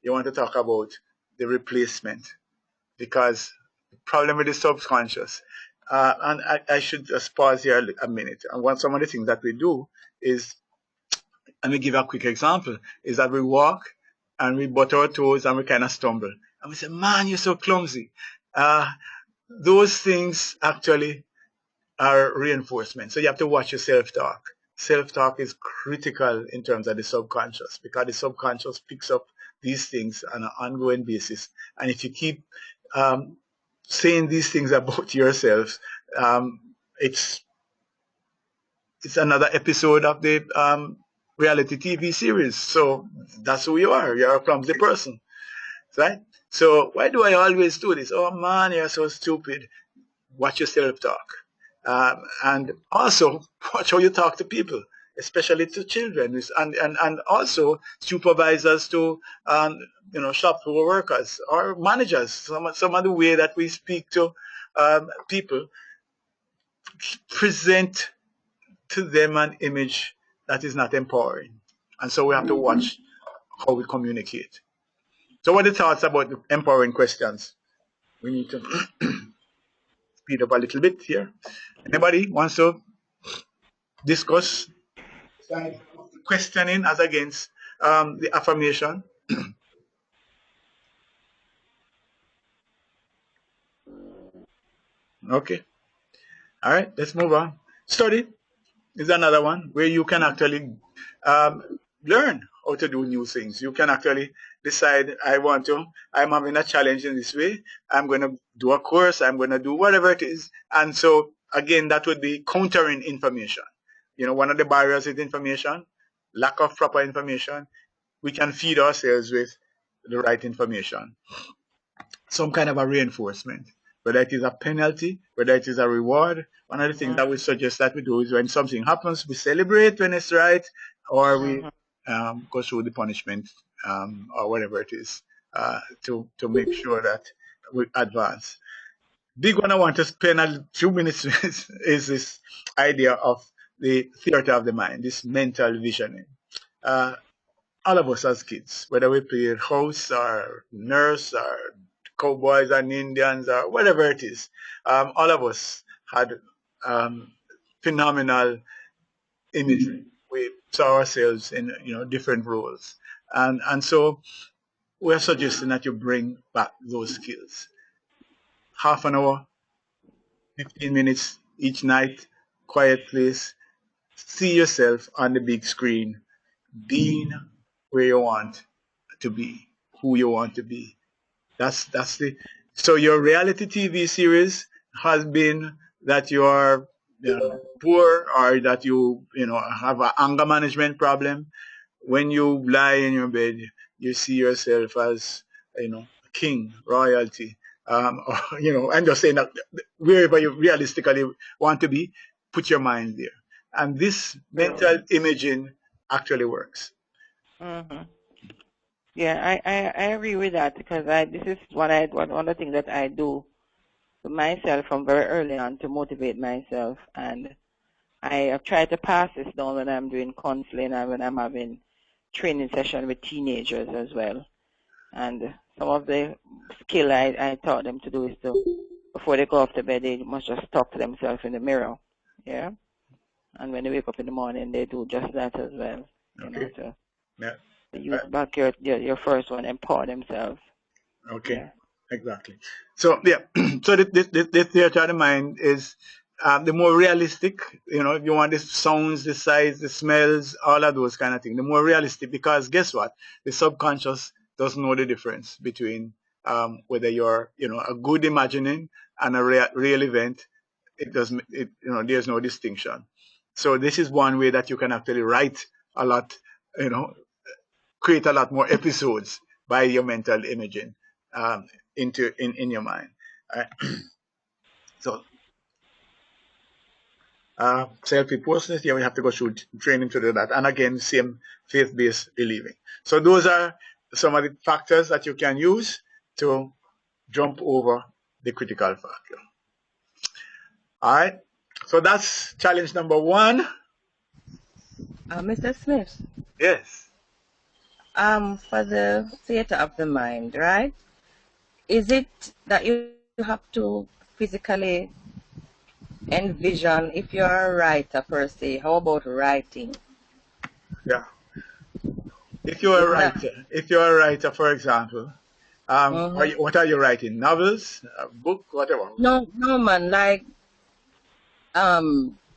You want to talk about the replacement, because the problem with the subconscious, and I should just pause here a minute. And some of the things that we do is, let me give a quick example, is that we walk and we butt our toes and we kind of stumble. And we say, man, you're so clumsy. Those things actually are reinforcement. So you have to watch your self-talk. Self-talk is critical in terms of the subconscious, because the subconscious picks up these things on an ongoing basis. And if you keep saying these things about yourself, it's another episode of the reality TV series. So that's who you are. You're a clumsy person, right? So why do I always do this? Oh man, you're so stupid. Watch your self-talk. And also watch how you talk to people, especially to children, and also supervisors to shop floor workers or managers. Some of the way that we speak to people present to them an image that is not empowering. And so we have to watch how we communicate. So what are the thoughts about the empowering questions? We need to speed up a little bit here. Anybody wants to discuss questioning as against the affirmation? Okay. All right, let's move on. Study is another one where you can actually learn how to do new things. You can actually decide, I'm having a challenge in this way. I'm going to do a course. I'm going to do whatever it is. And so, again, that would be countering information. One of the barriers is information, lack of proper information. We can feed ourselves with the right information. Some kind of a reinforcement, whether it is a penalty, whether it is a reward. One of the things that we suggest that we do is when something happens, we celebrate when it's right, or we go through the punishment or whatever it is to make sure that we advance. Big one I want to spend a few minutes with is this idea of the theater of the mind, this mental visioning. All of us as kids, whether we played house or nurse or cowboys and Indians or whatever it is, all of us had phenomenal imagery. We saw ourselves in different roles, and so we're suggesting that you bring back those skills. Half an hour, 15 minutes each night, quiet place. See yourself on the big screen, being where you want to be, who you want to be. So your reality TV series has been that you are poor, or that you have an anger management problem. When you lie in your bed, you see yourself as king, royalty, or I'm just saying that wherever you realistically want to be, put your mind there, and this mental imaging actually works. Yeah, I agree with that, because this is one of the things that I do to myself from very early on to motivate myself. And I have tried to pass this down when I'm doing counseling and when I'm having training session with teenagers as well. And some of the skill I taught them to do is to, before they go off to bed, they must just talk to themselves in the mirror. Yeah. And when they wake up in the morning, they do just that as well. You know, to use back your first one, empower themselves. Okay. Yeah. Exactly. So yeah, so this theater of the mind is the more realistic. You know, if you want the sounds, the sights, the smells, all of those kind of things. The more realistic, because guess what? The subconscious doesn't know the difference between whether you're, you know, a good imagining and a real event. It doesn't. It, you know, there's no distinction. So this is one way that you can actually write a lot. You know, create a lot more episodes by your mental imaging in your mind. So self-hypnosis, yeah, we have to go through training to do that. And again, same faith-based believing. So those are some of the factors that you can use to jump over the critical factor. All right. So that's challenge number 1. Mr. Smith. Yes. For the theater of the mind, right? Is it that you have to physically envision, if you're a writer per se, how about writing? Yeah. If you're a writer, for example, what are you writing? Novels, a book, whatever? No, man. Like,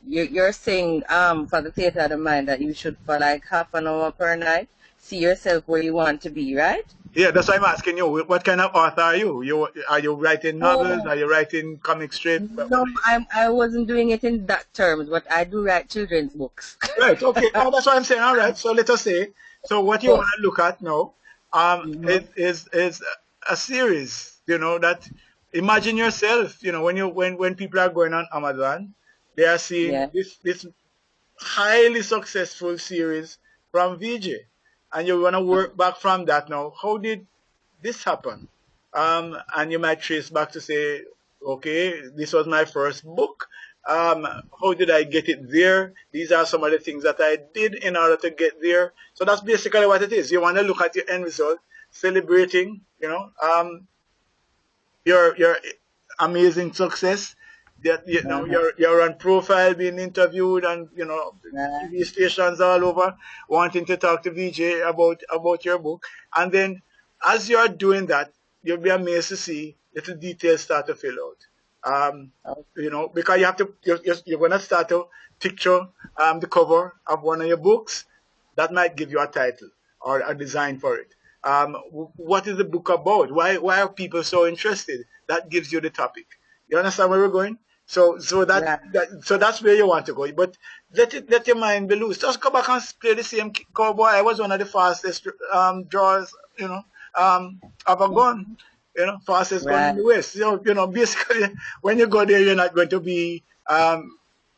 you're saying for the theater of the mind that you should, for like half an hour per night, see yourself where you want to be, right? Yeah, that's why I'm asking you. What kind of author are you? Are you writing novels? Are you writing comic strip? No, I wasn't doing it in that terms, but I do write children's books. Right. Okay. Oh, that's what I'm saying. All right. So let us say. So what you want to look at now, is a series. You know, that imagine yourself. You know, when people are going on Amazon, they are seeing this highly successful series from VJ, and you want to work back from that. Now, how did this happen? And you might trace back to say, okay, this was my first book. How did I get it there? These are some of the things that I did in order to get there. So that's basically what it is. You want to look at your end result, celebrating, you know, your amazing success. That you know you're on profile, being interviewed, and you know TV stations all over wanting to talk to VJ about your book. And then as you're doing that, you'll be amazed to see little details start to fill out. You know, because you have to you're going to start to picture the cover of one of your books. That might give you a title or a design for it. What is the book about? Why are people so interested? That gives you the topic. You understand where we're going? So that's where you want to go. But let your mind be loose. Just go back and play the same cowboy. I was one of the fastest drawers, you know, of a gun. You know, fastest gun in the West. So, you know, basically when you go there, you're not going to be the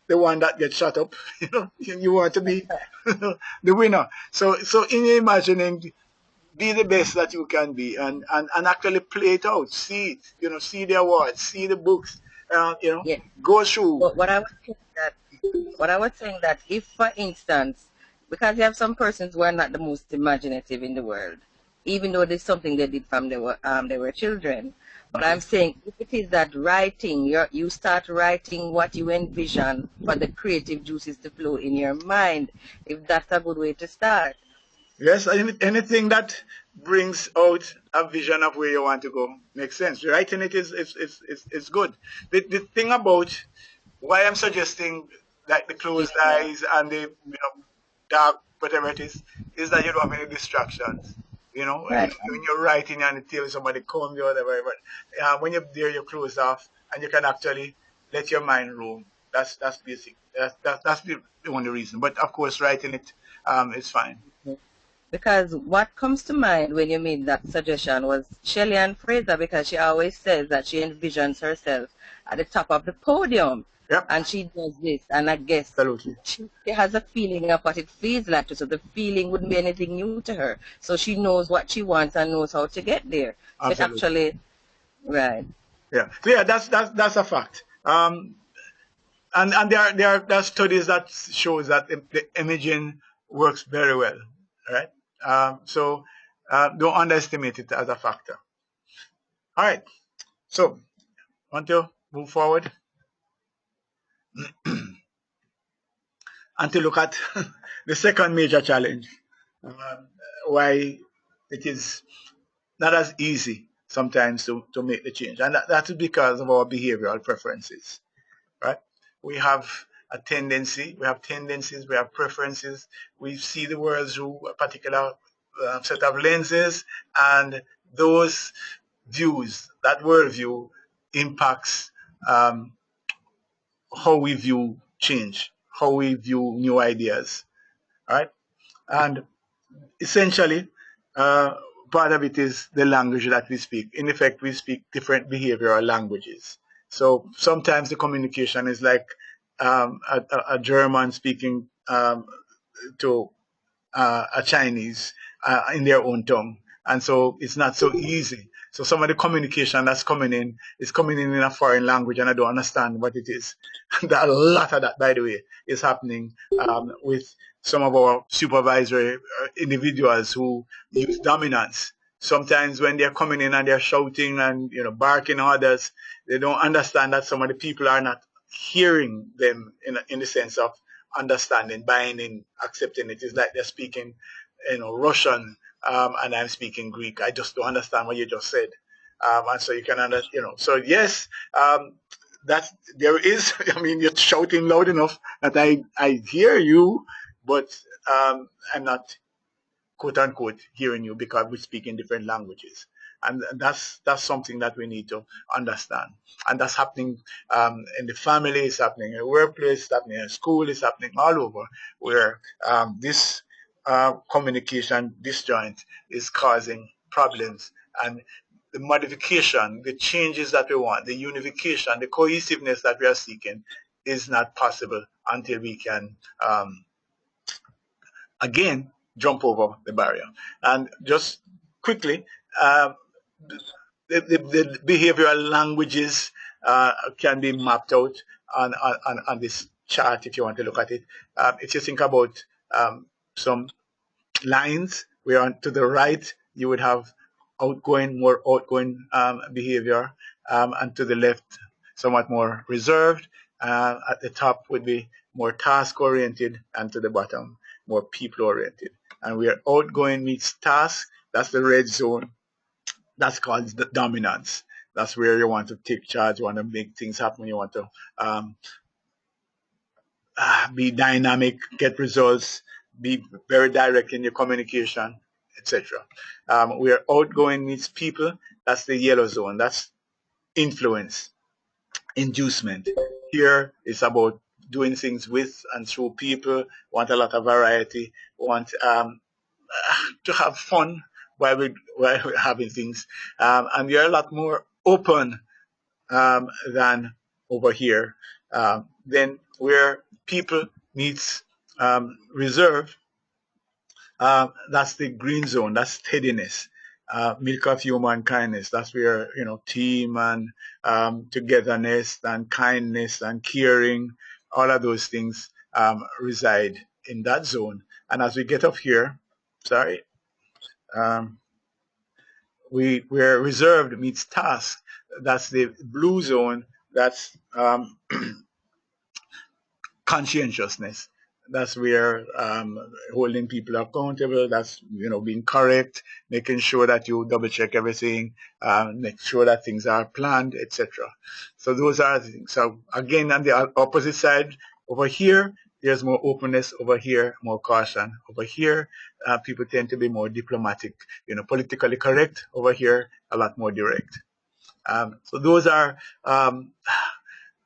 one that gets shut up. You know, you want to be the winner. So in your imagining, be the best that you can be, and actually play it out. See it, you know, see the awards, see the books, you know, go through. But what I was saying that if, for instance, because you have some persons who are not the most imaginative in the world, even though there's something they did from they were children. But I'm saying if it is that writing, you start writing what you envision for the creative juices to flow in your mind, if that's a good way to start. Yes, anything that brings out a vision of where you want to go makes sense. Writing it is good. The thing about why I'm suggesting like the closed eyes and the dark whatever it is that you don't have any distractions. You know, when you're writing and it tells somebody come you or whatever, but when you're there, you're closed off and you can actually let your mind roam. That's basic. That's the only reason. But of course, writing it is fine. Because what comes to mind when you made that suggestion was Shelley-Ann Fraser, because she always says that she envisions herself at the top of the podium. Yep. And she does this, and I guess she has a feeling of what it feels like to, so the feeling wouldn't be anything new to her. So she knows what she wants and knows how to get there. So it's actually, right. Yeah, that's a fact. and there are studies that shows that the imaging works very well, right? So don't underestimate it as a factor. All right, so want to move forward and to look at the second major challenge, why it is not as easy sometimes to make the change, and that is because of our behavioral preferences, right? We have a tendency, we have tendencies, we have preferences. We see the world through a particular set of lenses, and those views, that worldview, impacts how we view change, how we view new ideas, right? And essentially, uh, part of it is the language that we speak. In effect, we speak different behavioral languages. So sometimes the communication is like a German speaking to a Chinese in their own tongue. And so it's not so easy. So some of the communication that's coming in is coming in a foreign language, and I don't understand what it is. A lot of that, by the way, is happening with some of our supervisory individuals who use dominance. Sometimes when they're coming in and they're shouting and barking at others, they don't understand that some of the people are not hearing them in the sense of understanding, buying in, accepting it. It's like they're speaking, Russian, and I'm speaking Greek. I just don't understand what you just said, and so you can understand. So yes, that there is. I mean, you're shouting loud enough that I hear you, but I'm not, quote unquote, hearing you because we speak in different languages. And that's something that we need to understand. And that's happening in the family, it's happening in the workplace, it's happening in school, it's happening all over, where this communication disjoint is causing problems. And the modification, the changes that we want, the unification, the cohesiveness that we are seeking is not possible until we can again jump over the barrier. And just quickly, the behavioral languages can be mapped out on this chart if you want to look at it. If you think about some lines, where on to the right you would have more outgoing behavior, and to the left somewhat more reserved. At the top would be more task oriented, and to the bottom more people oriented. And where outgoing meets task, that's the red zone. That's called the dominance. That's where you want to take charge, you want to make things happen, you want to be dynamic, get results, be very direct in your communication, etc. Where outgoing meets people, that's the yellow zone. That's influence, inducement. Here it's about doing things with and through people, want a lot of variety, want to have fun while we're having things. And you're a lot more open than over here. Then where people meets reserve, that's the green zone. That's steadiness, milk of human kindness. That's where team and togetherness and kindness and caring, all of those things reside in that zone. And as we get up here, sorry, where reserved meets task. That's the blue zone. That's conscientiousness. That's where holding people accountable. That's being correct, making sure that you double check everything, make sure that things are planned, etc. So those are the things. So again, on the opposite side, over here, there's more openness. Over here, more caution. Over here, people tend to be more diplomatic, politically correct. Over here, a lot more direct. So those are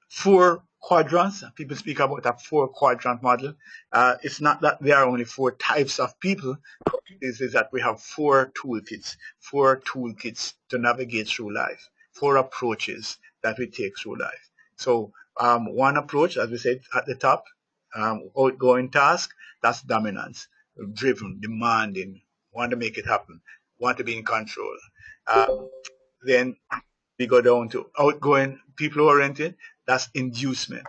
4 quadrants. People speak about a 4-quadrant model. It's not that there are only 4 types of people. It is that we have 4 toolkits to navigate through life, 4 approaches that we take through life. So one approach, as we said at the top, outgoing task, that's dominance, driven, demanding, want to make it happen, want to be in control. Then we go down to outgoing, people-oriented. That's inducement.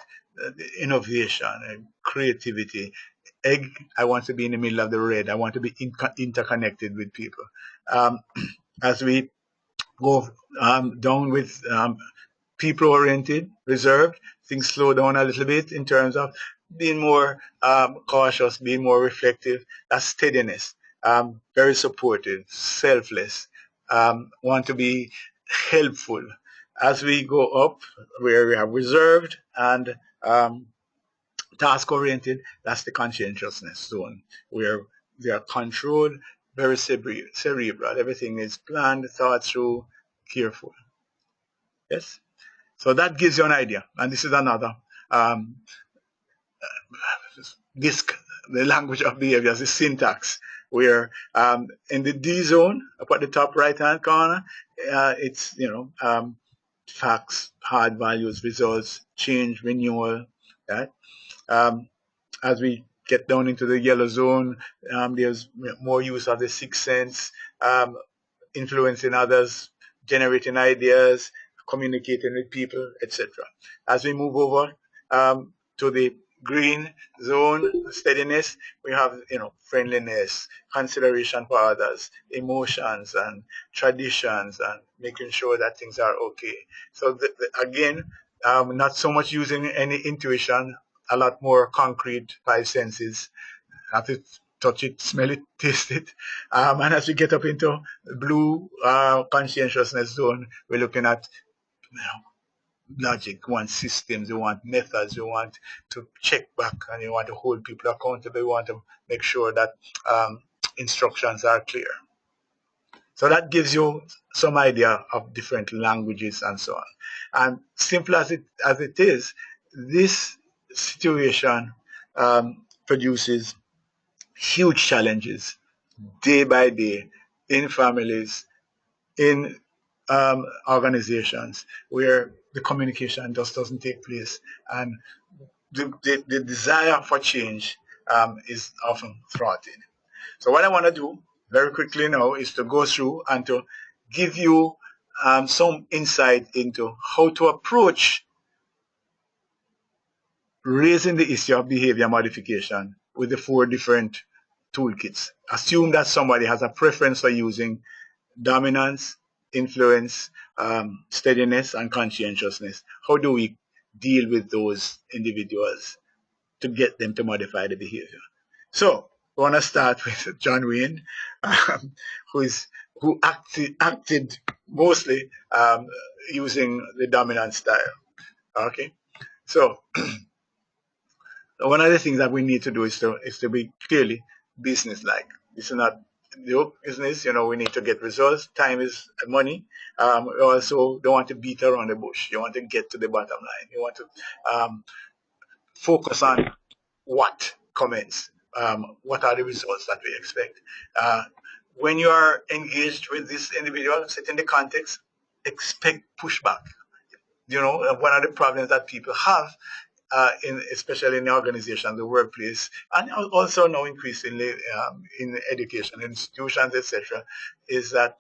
innovation and creativity. Egg, I want to be in the middle of the red. I want to be interconnected with people. As we go down with people-oriented, reserved, things slow down a little bit in terms of being more cautious, being more reflective. That's steadiness. Very supportive, selfless, want to be helpful. As we go up, where we have reserved and task-oriented, that's the conscientiousness zone, where they are controlled, very cerebral. Everything is planned, thought through, careful. Yes? So that gives you an idea. And this is another DISC, the language of behaviors, the syntax, where in the D zone, up at the top right-hand corner, it's, facts, hard values, results, change, renewal, right? As we get down into the yellow zone, there's more use of the sixth sense, influencing others, generating ideas, communicating with people, etc. As we move over to the green zone, steadiness, we have friendliness, consideration for others, emotions and traditions, and making sure that things are okay. So again, not so much using any intuition, a lot more concrete five senses. Have to touch it, smell it, taste it. And as we get up into blue conscientiousness zone, we're looking at logic, we want systems, we want methods, we want to check back, and we want to hold people accountable. We want to make sure that instructions are clear. So that gives you some idea of different languages and so on. And simple as it is, this situation produces huge challenges day by day in families, in organizations, where the communication just doesn't take place, and the desire for change is often thwarted. So what I want to do very quickly now is to go through and to give you some insight into how to approach raising the issue of behavior modification with the 4 different toolkits. Assume that somebody has a preference for using dominance, influence, steadiness, and conscientiousness. How do we deal with those individuals to get them to modify the behavior? So we want to start with John Wayne, who acted mostly using the dominant style. Okay, so one of the things that we need to do is to be clearly business-like. This is not your business. We need to get results. Time is money. We also don't want to beat around the bush. You want to get to the bottom line. You want to focus on what comments. What are the results that we expect? When you are engaged with this individual, set in the context, expect pushback. One of the problems that people have, especially in the organization, the workplace, and also now increasingly in education institutions, etc., is that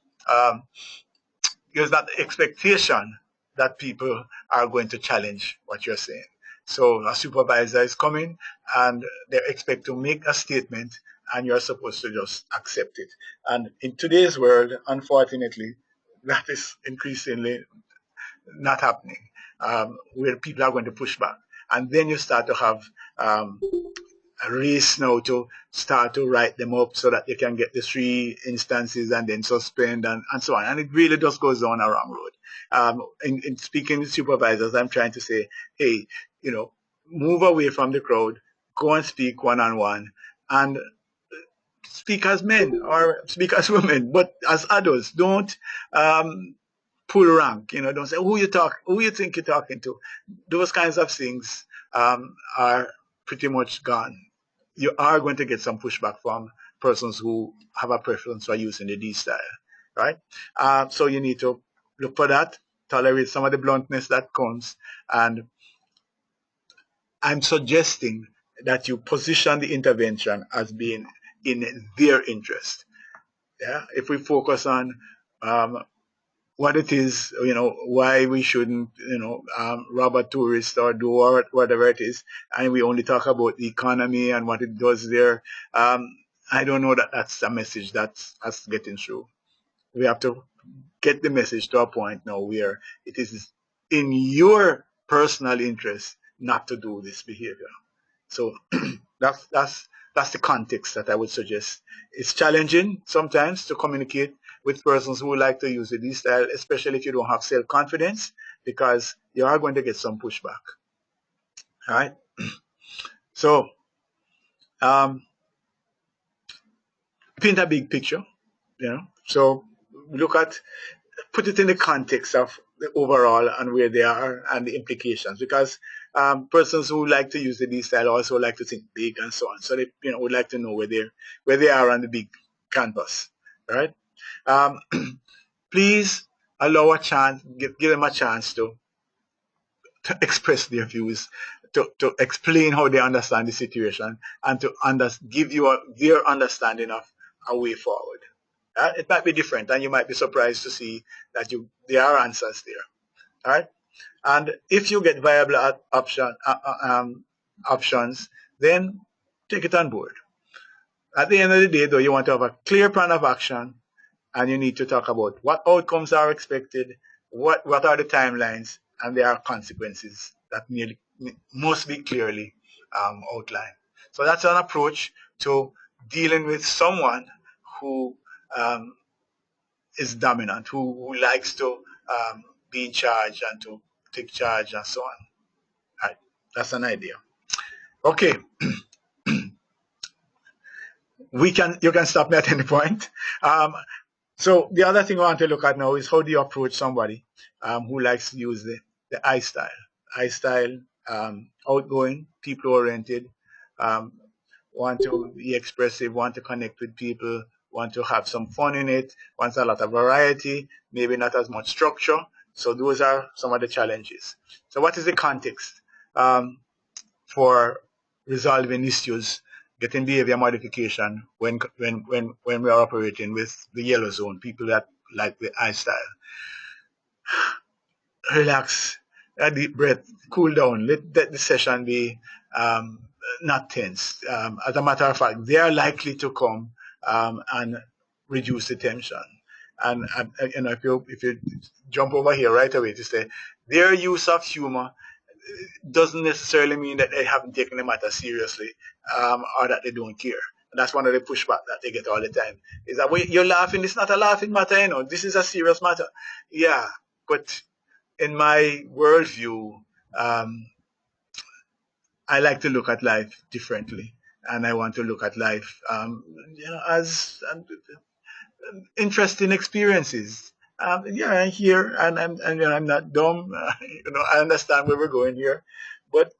there's that expectation that people are going to challenge what you're saying. So a supervisor is coming and they expect to make a statement, and you're supposed to just accept it. And in today's world, unfortunately, that is increasingly not happening, where people are going to push back. And then you start to have a race now to start to write them up so that they can get the 3 instances and then suspend and so on. And it really just goes down a wrong road. In speaking with supervisors, I'm trying to say, hey, move away from the crowd, go and speak one-on-one, and speak as men or speak as women, but as adults. Don't pull rank. Don't say who you think you're talking to. Those kinds of things are pretty much gone. You are going to get some pushback from persons who have a preference for using the D style, right? So you need to look for that, tolerate some of the bluntness that comes, and I'm suggesting that you position the intervention as being in their interest. Yeah, if we focus on what it is, why we shouldn't, rob a tourist or do whatever it is, and we only talk about the economy and what it does there. I don't know that that's a message that's us getting through. We have to get the message to a point now where it is in your personal interest not to do this behavior. So that's the context that I would suggest. It's challenging sometimes to communicate with persons who like to use the D style, especially if you don't have self-confidence, because you are going to get some pushback. All right. So paint a big picture, So put it in the context of the overall and where they are and the implications, because persons who like to use the D style also like to think big and so on. So they would like to know where they are on the big canvas, right? Please allow a chance, give them a chance to express their views, to explain how they understand the situation, and to give you their understanding of a way forward. It might be different, and you might be surprised to see that there are answers there. All right, and if you get viable options, then take it on board. At the end of the day, though, you want to have a clear plan of action, and you need to talk about what outcomes are expected, what are the timelines, and there are consequences that must be clearly outlined. So that's an approach to dealing with someone who is dominant, who likes to be in charge and to take charge and so on. All right, that's an idea. Okay, you can stop me at any point. So the other thing I want to look at now is how do you approach somebody who likes to use the I style. I style, outgoing, people-oriented, want to be expressive, want to connect with people, want to have some fun in it, wants a lot of variety, maybe not as much structure. So those are some of the challenges. So what is the context for resolving issues, getting behavior modification when we are operating with the yellow zone, people that like the I style? Relax, a deep breath, cool down, let the session be not tense. As a matter of fact, they are likely to come and reduce the tension. And if you jump over here right away to say their use of humor doesn't necessarily mean that they haven't taken the matter seriously or that they don't care. And that's one of the pushback that they get all the time. Is that when you're laughing, it's not a laughing matter, this is a serious matter. Yeah, but in my worldview, I like to look at life differently, and I want to look at life, as interesting experiences. I'm here, and I'm not dumb. I understand where we're going here, but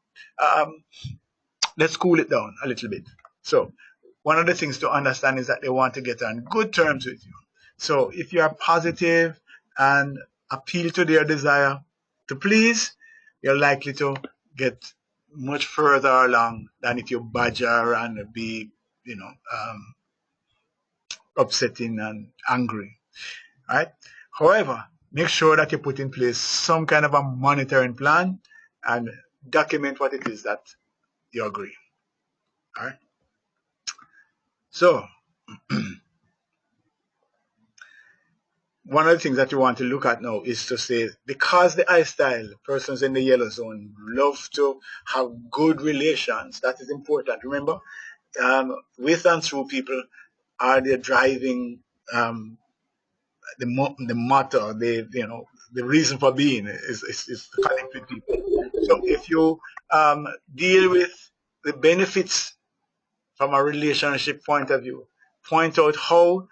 let's cool it down a little bit. So, one of the things to understand is that they want to get on good terms with you. So, if you are positive and appeal to their desire to please, you're likely to get much further along than if you badger and be, upsetting and angry. Right? However, make sure that you put in place some kind of a monitoring plan and document what it is that you agree. All right? So, one of the things that you want to look at now is to say, because the I style, persons in the yellow zone love to have good relations. That is important. Remember, with and through people are the driving, the motto, the reason for being is to connect with people. So if you deal with the benefits from a relationship point of view, point out how,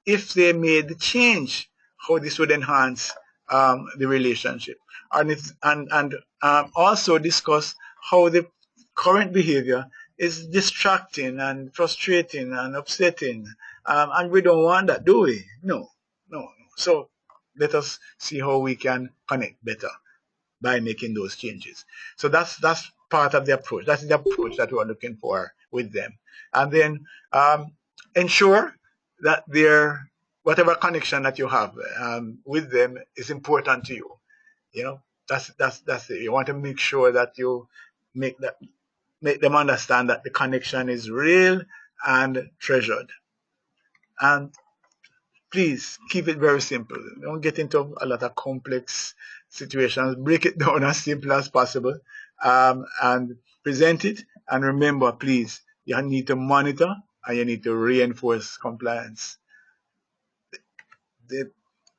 if they made the change, how this would enhance the relationship, and also discuss how the current behavior is distracting and frustrating and upsetting, and we don't want that, do we? No. So let us see how we can connect better by making those changes. So that's part of the approach. That's the approach that we're looking for with them. And then ensure that whatever connection that you have with them is important to you. You know, that's it. You want to make sure that you make them understand that the connection is real and treasured. And please keep it very simple. Don't get into a lot of complex situations. Break it down as simple as possible, and present it. And remember, please, you need to monitor and you need to reinforce compliance. The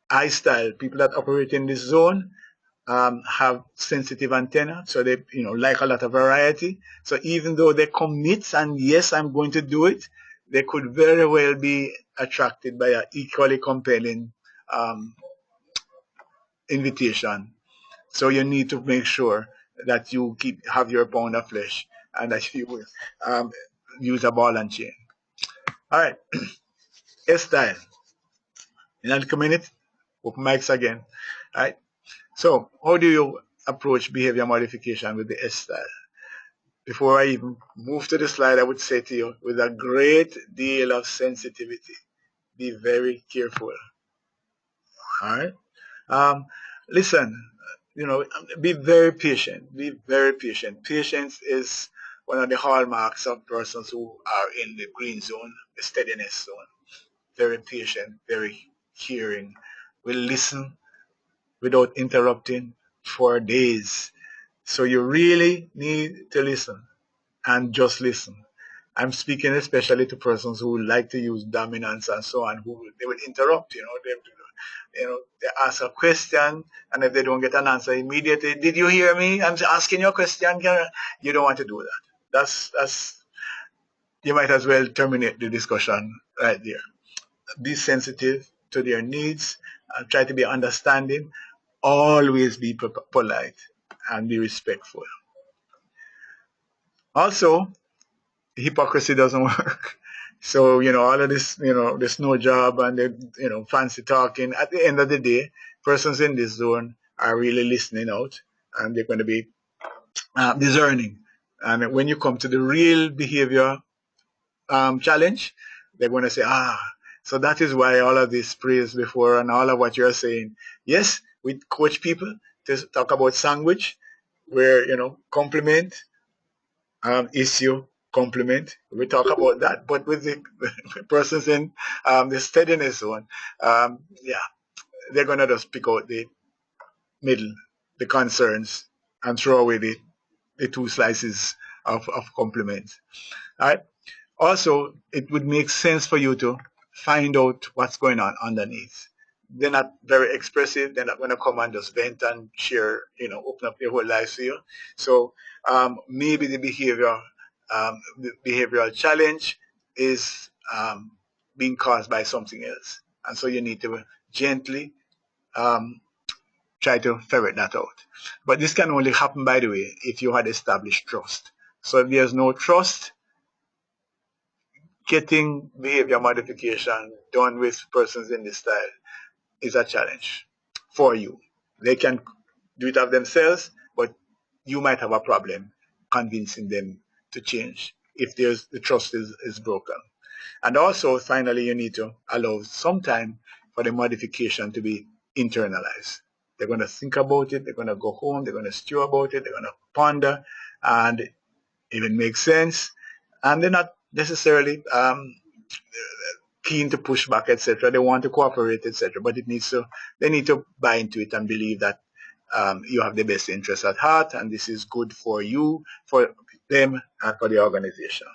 I style people that operate in this zone have sensitive antenna, so they like a lot of variety. So even though they commit and yes, I'm going to do it, they could very well be attracted by an equally compelling invitation. So you need to make sure that you have your pound of flesh and that you use a ball and chain. All right, S style. In a minute, open mics again. All right. So how do you approach behavior modification with the S style? Before I even move to the slide, I would say to you, with a great deal of sensitivity, be very careful. All right. Listen, be very patient. Be very patient. Patience is one of the hallmarks of persons who are in the green zone, the steadiness zone. Very patient, very caring. Will listen without interrupting for days. So you really need to listen and just listen. I'm speaking especially to persons who like to use dominance and so on, who they will interrupt, they ask a question, and if they don't get an answer immediately, did you hear me? I'm asking you a question. You don't want to do that. That's you might as well terminate the discussion right there. Be sensitive to their needs and try to be understanding. Always be polite and be respectful. Also, hypocrisy doesn't work. So, all of this, this no job and the, fancy talking. At the end of the day, persons in this zone are really listening out and they're going to be discerning. And when you come to the real behavior challenge, they're going to say, so that is why all of this praise before and all of what you're saying. Yes, we coach people to talk about sandwich, where, compliment, issue, compliment. We talk about that, but with the persons in the steadiness zone, they're going to just pick out the middle, the concerns, and throw away the two slices of compliment. All right. Also, it would make sense for you to find out what's going on underneath. They're not very expressive. They're not going to come and just vent and share, open up their whole lives to you. So maybe the behavioral challenge is being caused by something else. And so you need to gently try to ferret that out. But this can only happen, by the way, if you had established trust. So if there's no trust, getting behavior modification done with persons in this style is a challenge for you. They can do it of themselves, but you might have a problem convincing them to change if the trust is broken. And also, finally, you need to allow some time for the modification to be internalized. They're going to think about it, they're going to go home, they're going to stew about it, they're going to ponder, and if it makes sense, and they're not necessarily keen to push back, etc. They want to cooperate, etc. But they need to buy into it and believe that you have the best interest at heart, and this is good for you, for them, and for the organization.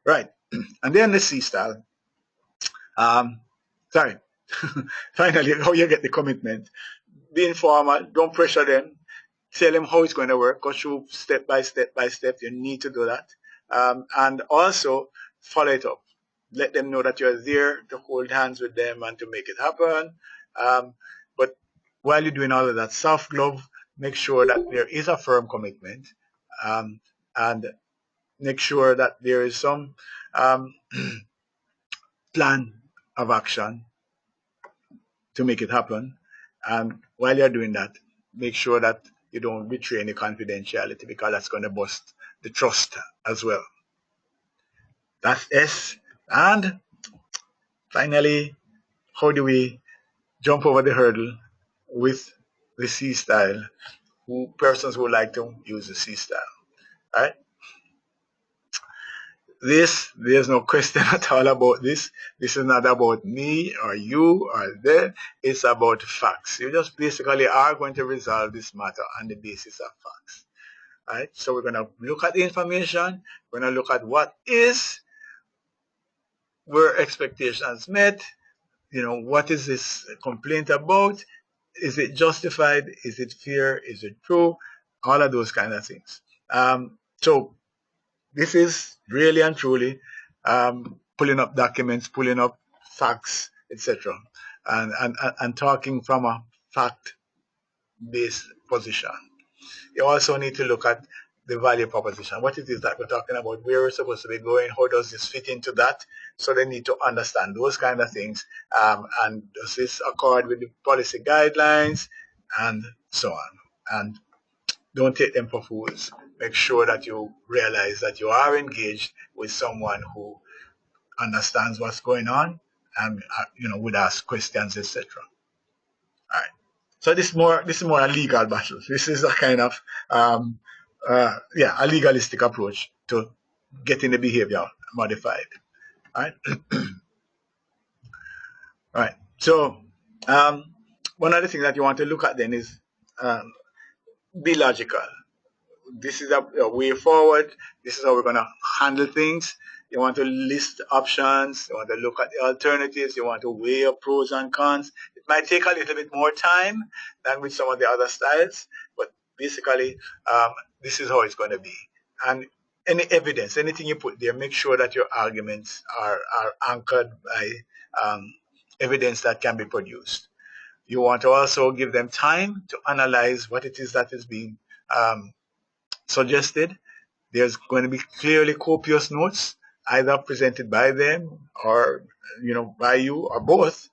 Right. And then the C style. Finally, how you get the commitment. Be informal. Don't pressure them. Tell them how it's going to work. Go through step by step by step. You need to do that. And also follow it up. Let them know that you're there to hold hands with them and to make it happen. But while you're doing all of that, soft glove, make sure that there is a firm commitment, and make sure that there is some plan of action to make it happen. And while you're doing that, make sure that you don't betray any confidentiality, because that's going to bust the trust as well. That's S. And finally, how do we jump over the hurdle with the C style? Persons who like to use the C style, right? There's no question at all about this. This is not about me or you or them. It's about facts. You just basically are going to resolve this matter on the basis of facts. Right? So we're going to look at the information. We're going to look at what is, were expectations met, what is this complaint about? Is it justified? Is it fair? Is it true? All of those kind of things. So this is really and truly pulling up documents, pulling up facts, etc., and talking from a fact-based position. You also need to look at the value proposition. What it is that we're talking about, where we're supposed to be going, how does this fit into that? So they need to understand those kind of things. And does this accord with the policy guidelines and so on? And don't take them for fools. Make sure that you realize that you are engaged with someone who understands what's going on and would ask questions, etc. All right. So this is more a legal battle. This is a kind of a legalistic approach to getting the behavior modified. All right. All right. So one of the things that you want to look at then is be logical. This is a way forward. This is how we're going to handle things. You want to list options. You want to look at the alternatives. You want to weigh up pros and cons. It might take a little bit more time than with some of the other styles, but basically, this is how it's going to be. And any evidence, anything you put there, make sure that your arguments are anchored by evidence that can be produced. You want to also give them time to analyze what it is that is being suggested. There's going to be clearly copious notes, either presented by them or by you or both.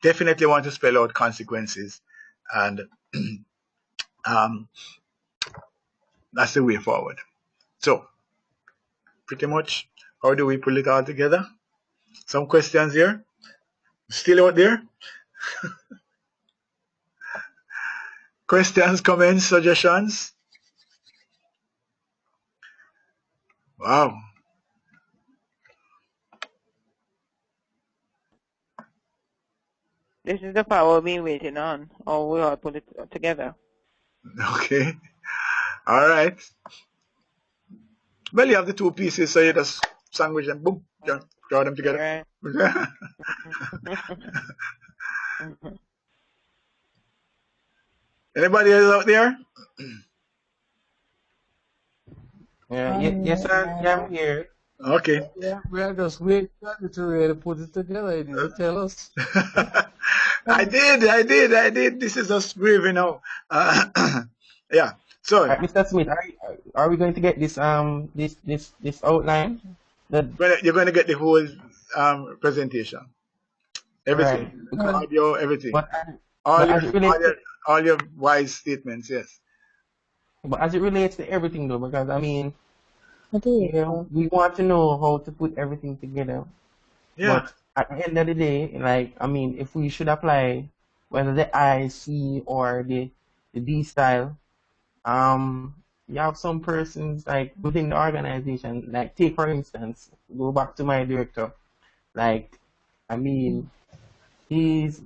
Definitely want to spell out consequences, and that's the way forward. So pretty much, how do we pull it all together? Some questions here? Still out there? Questions, comments, suggestions? Wow. This is the part we've been waiting on, or we all put it together. Okay. All right. Well, you have the two pieces, so you just sandwich them, boom, draw them together. Right. Anybody else out there? Yes, sir. Yeah, I'm here. Okay. Yeah, we are just waiting to really put it together. You didn't tell us. I did. This is just brief, yeah. So, Mr. Smith, are we going to get this this outline? You're going to get the whole presentation, everything, right. audio, everything, But all your wise statements. Yes. But as it relates to everything, though, because I mean, we want to know how to put everything together. Yeah. But at the end of the day, like, I mean, if we should apply whether the I, C, or the D style, you have some persons like within the organization, like take for instance, go back to my director, like, I mean, he's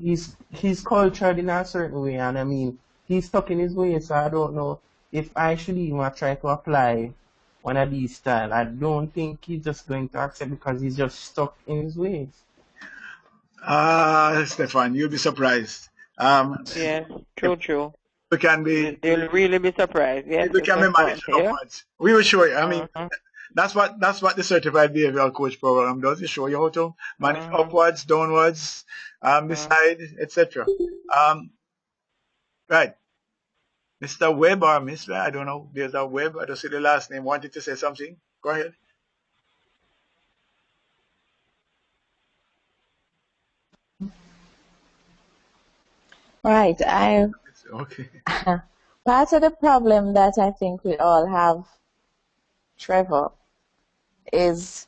cultured in a certain way, and I mean, he's stuck in his ways, so I don't know if I should even try to apply one of these style. I don't think he's just going to accept because he's just stuck in his ways. Stefan, you'll be surprised. Yeah, true. We can be. They'll really be surprised. Yes, we can be managed upwards. We will show you. I mean, that's what the certified behavioral coach program does. It show you how to manage upwards, downwards, beside, etc. Right. Mr. Webb or Miss Webb, I don't know. There's a Webb. I don't see the last name. Wanted to say something? Go ahead. Right. Okay. Part of the problem that I think we all have, Trevor, is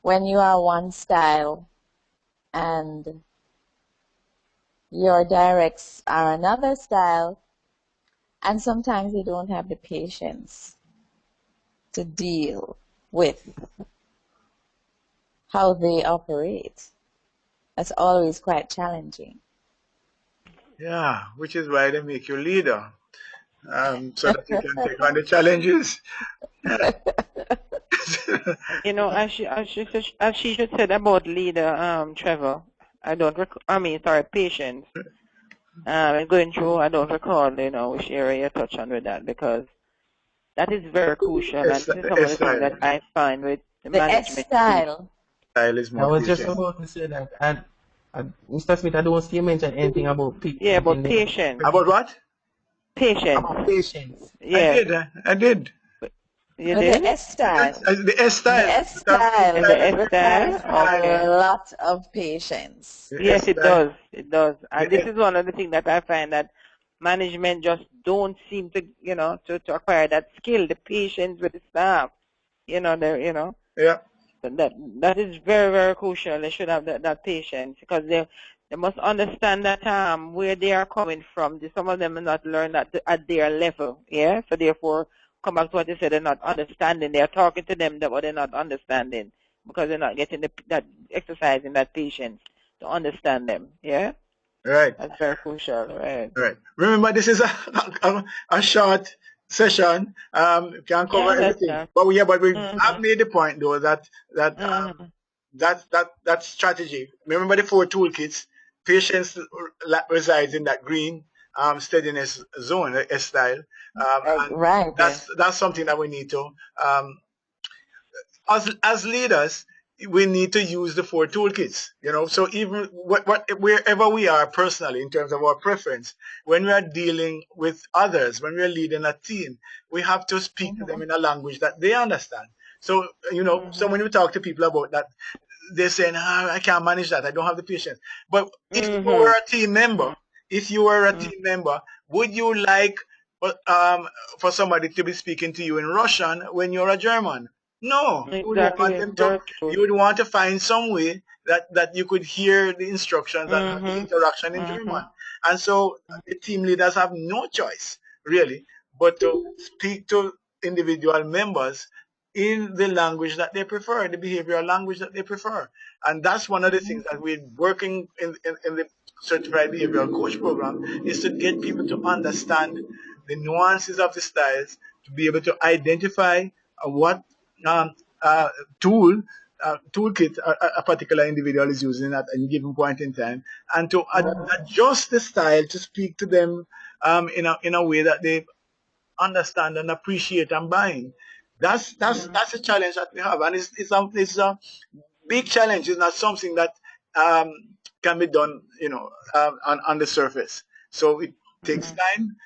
when you are one style and Your directs are another style, and sometimes you don't have the patience to deal with how they operate. That's always quite challenging. Yeah, which is why they make you leader, so that you can take on the challenges. Yeah. You know, as she just said about leader, Trevor, patience. Going through, I don't recall, you know, which area you touch on with that, because that is very crucial, and this is The some of S the things style. that I find with the The S management too. style. Style is I more was just patient. about to say that. And Mr. Smith, I don't see you mention anything about Yeah, patience but in the patience, About what? patience. about patience. I Yes, did. I did. you With the did? S style. The S The style. S The In style the style is S more requires style? patient. a Okay. lot of patience. The Yes, S it style. does. It does. And this The, is one of the things that I find that management just don't seem to, you know, to acquire that skill, the patience with the staff. You know, yeah. that is very, very crucial. They should have that patience, because they must understand that where they are coming from. Some of them are not learned at their level. Yeah. So therefore, come back to what you said. They're not understanding. They are talking to them, but they're not understanding, because they're not getting that exercising that patience to understand them. Yeah. Right. That's very crucial. Right. Right. Remember, this is a short session. Can't cover Yeah. That's everything, that. but we have Mhm. made the point though that Mhm. that strategy. Remember the four toolkits. Patience resides in that green steadiness zone, S style, and Right. Yeah. that's something that we need to um, as leaders, we need to use the four toolkits. So even wherever we are personally in terms of our preference, when we are dealing with others, when we are leading a team, we have to speak to them in a language that they understand. So so when we talk to people about that, they're saying, I can't manage that. I don't have the patience. But if you were Mhm. a team member, would you like um, for somebody to be speaking to you in Russian when you're a German? No, you would want Exactly. them to. Very true. You would want to find some way that you could hear the instructions and have the Mhm. interaction in German. Mhm. And so the team leaders have no choice really but to speak to individual members in the language that they prefer, the behavioral language that they prefer. And that's one of the things that we're working in the Certified Behavioral Coach program, is to get people to understand the nuances of the styles, to be able to identify what um, uh, toolkit a particular individual is using at any given point in time, and to adjust the style to speak to them in a way that they understand and appreciate and buying. That's a challenge that we have, and it's a big challenge. It's not something that um, can be done, on the surface. So it takes time,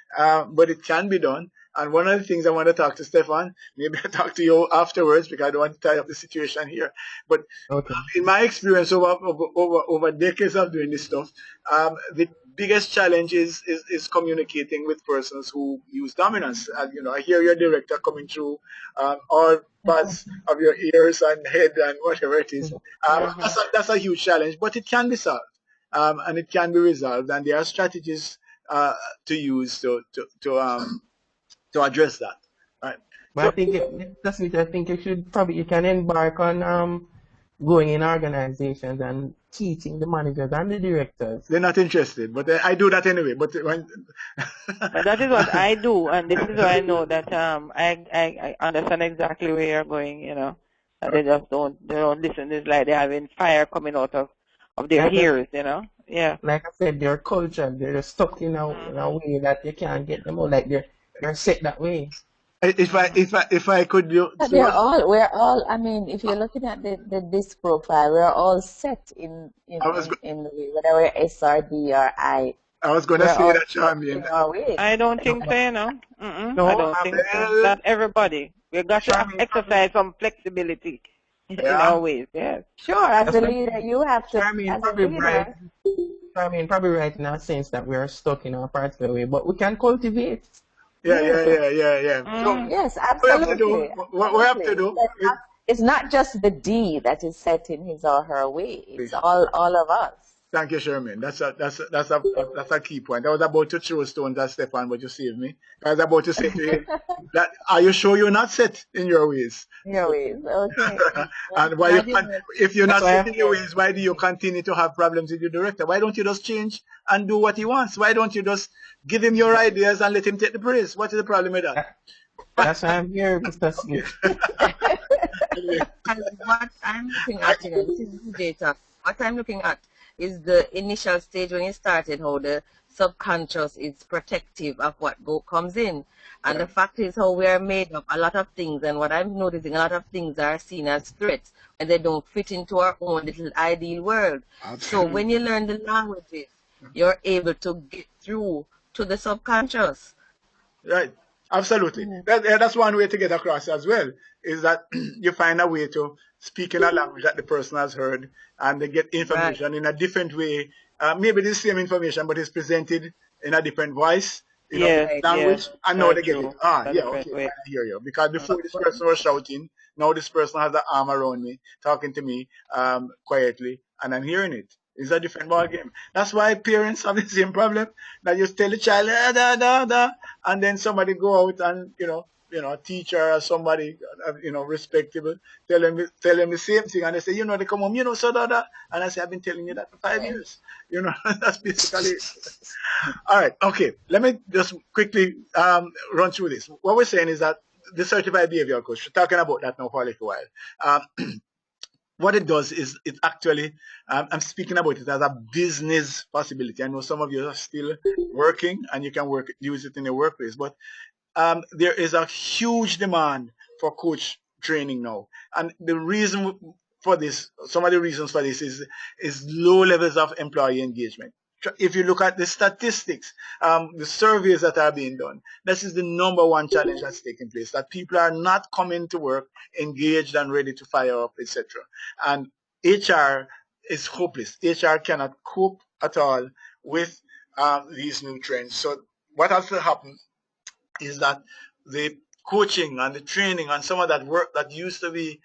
but it can be done. And one of the things I want to talk to Stefan, maybe I'll talk to you afterwards because I don't want to tie up the situation here. But Okay. in my experience over decades of doing this stuff, the biggest challenge is communicating with persons who use dominance. I hear your director coming through all parts of your ears and head and whatever it is. Mhm. That's a huge challenge, but it can be solved, and it can be resolved. And there are strategies to use to address that. Right. But So Mr. Smith, I think you can embark on going in organizations and teaching the managers and the directors. they're not interested, but I do that anyway. But when But that is what I do, and this is why I know that I understand exactly where you're going. You know, that they don't listen. It's like they're having fire coming out of their Like I, ears. You know. Yeah. like I said, their culture, they're stuck in a way that you can't get them out. Like they're set that way. if I could do But throw, I mean, if you're looking at the disc profile, we're all set I was in the way, whether we're S or D or I, I was going to we're say all that, set Charmian. in our ways. I don't think No, so. You know. I no, don't think so. Well, Not everybody. We got to Charmaine probably, exercise some flexibility in yeah. our ways. Yes. Sure, as that's a what leader, you have to, Charmaine as a probably right. leader, Charmaine probably right in a sense that we are stuck in a particular way, but we can cultivate. Yeah, yeah, yes, yeah, yeah, yeah. So Mm. yes, what we have to do, absolutely, what we have to absolutely. do It's not just the D that is set in his or her way. It's is all of us. Thank you, Sherman. That's a key point. I was about to throw stones at Stefan, but you saved me. I was about to say to him that, are you sure you're not set in your ways? Your ways, okay. And why Glad you know if you're That's not why set I'm in your here. ways, why do you continue to have problems with your director? Why don't you just change and do what he wants? Why don't you just give him your ideas and let him take the praise? What is the problem with that? That's why I'm here, Mr. Smith. Anyway, And what I'm looking at, this is the data. What I'm looking at is the initial stage when you started, how the subconscious is protective of what comes in. And the fact is how we are made up, a lot of things, and what I'm noticing, a lot of things are seen as threats and they don't fit into our own little ideal world. So when you learn the languages, you're able to get through to the subconscious. Right. Absolutely. That's one way to get across as well, is that you find a way to speak in a language that the person has heard, and they get Right. information in a different way. Maybe the same information, but it's presented in a different voice, Yes, Right. yes, language, and now very they get it. true. A Yeah, okay, different way. I hear you. Because before this But person was shouting, now this person has an arm around me, talking to me quietly, and I'm hearing it. It's a different ball game. That's why parents have the same problem. That you tell the child, da, da, da, and then somebody go out and a teacher or somebody respectable tell them the same thing, and they say, they come home, so da, and I say, I've been telling you that for 5 years. That's basically it. All right, okay, let me just quickly run through this. What we're saying is that the certified behavioral coach, we're talking about that now for a little while. What it does is it actually, I'm speaking about it as a business possibility. I know some of you are still working and you can use it in your workplace, but there is a huge demand for coach training now. And the reason for this, some of the reasons for this is low levels of employee engagement. If you look at the statistics, the surveys that are being done, this is the number one challenge that's taking place, that people are not coming to work engaged and ready to fire up, etc. And HR is hopeless. HR cannot cope at all with these new trends. So what has to happen is that the coaching and the training and some of that work that used to be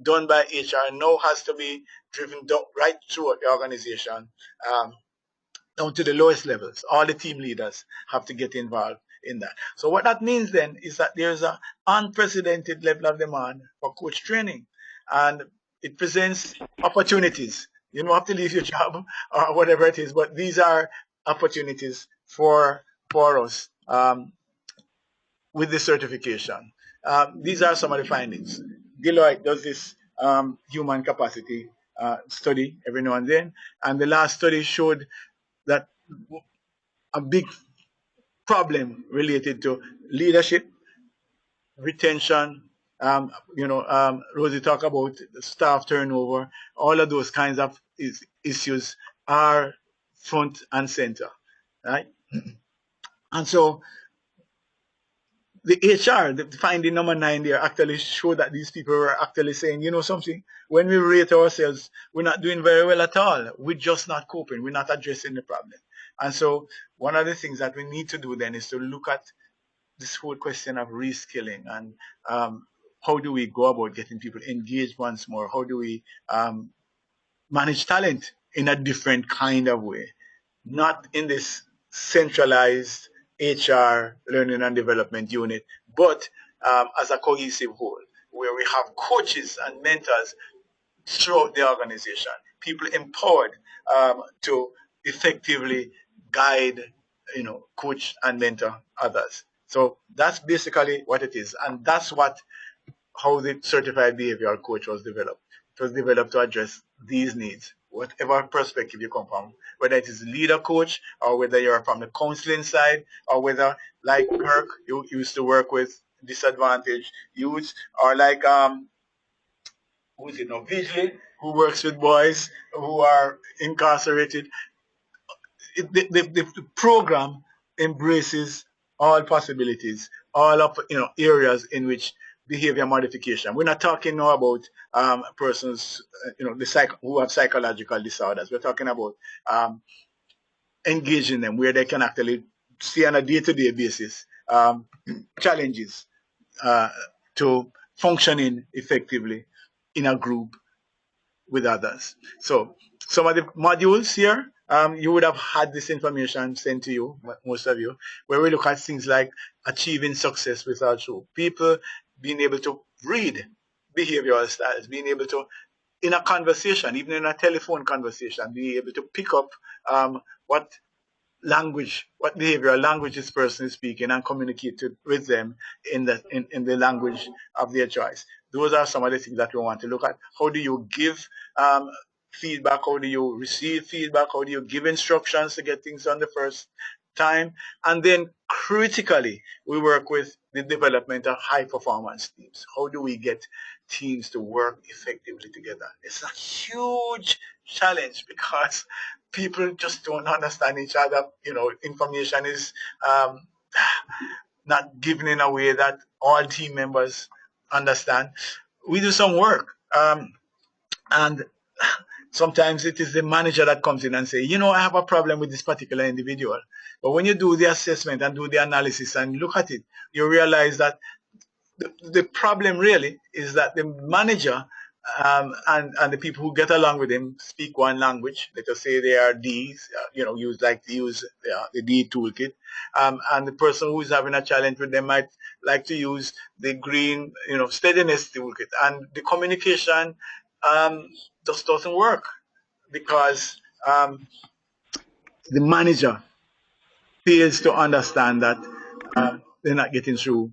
done by HR now has to be driven right throughout the organization, down to the lowest levels. All the team leaders have to get involved in that. So what that means then is that there's an unprecedented level of demand for coach training, and it presents opportunities. You don't have to leave your job or whatever it is, but these are opportunities for us. With the certification. These are some of the findings. Deloitte does this human capacity study every now and the last study showed that a big problem related to leadership, retention, Rosie talked about staff turnover, all of those kinds of issues are front and center, right? And so the HR, the finding number 9 there, actually showed that these people were actually saying, something, when we rate ourselves, we're not doing very well at all. We're just not coping. We're not addressing the problem. And so one of the things that we need to do then is to look at this whole question of reskilling and how do we go about getting people engaged once more? How do we manage talent in a different kind of way? Not in this centralized HR learning and development unit, but as a cohesive whole, where we have coaches and mentors throughout the organization, people empowered to effectively guide, coach and mentor others. So that's basically what it is, and that's how the certified behavioral coach was developed. It was developed to address these needs, whatever perspective you come from, whether it is leader coach or whether you're from the counseling side or whether, like Kirk, you used to work with disadvantaged youth, or like who is it now, Vigil, who works with boys who are incarcerated. The program embraces all possibilities, all of areas in which behavior modification. We're not talking now about persons, who have psychological disorders. We're talking about engaging them where they can actually see on a day-to-day basis challenges to functioning effectively in a group with others. So some of the modules here, you would have had this information sent to you, most of you, where we look at things like achieving success without show. People being able to read behavioral styles, being able to, in a conversation, even in a telephone conversation, be able to pick up what language, what behavioral language this person is speaking and communicate with them in the language of their choice. Those are some of the things that we want to look at. How do you give feedback? How do you receive feedback? How do you give instructions to get things done the first time? And then critically, we work with the development of high performance teams. How do we get teams to work effectively together? It's a huge challenge because people just don't understand each other. You know, information is not given in a way that all team members understand. We do some work, and sometimes it is the manager that comes in and say, you know, I have a problem with this particular individual. But when you do the assessment and do the analysis and look at it, you realize that the problem really is that the manager and the people who get along with him speak one language. Let us say they are D's, use the D toolkit, and the person who is having a challenge with them might like to use the green, steadiness toolkit, and the communication just doesn't work because the manager fails to understand that they're not getting through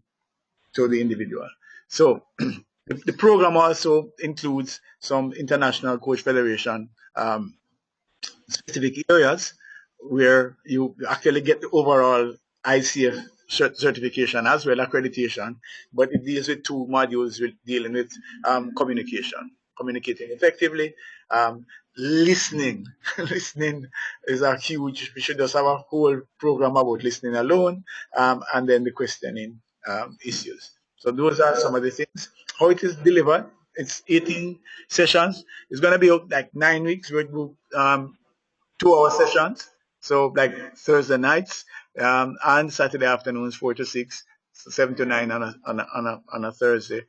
to the individual. So the program also includes some International Coach Federation specific areas where you actually get the overall ICF certification as well, accreditation, but it deals with two modules dealing with communicating effectively, listening. Listening is a huge, we should just have a whole program about listening alone, and then the questioning issues. So those are some of the things. How it is delivered, it's 18 sessions. It's going to be like 9 weeks. We'll do 2-hour sessions. So like Thursday nights and Saturday afternoons, 4 to 6, 7 to 9 on a Thursday.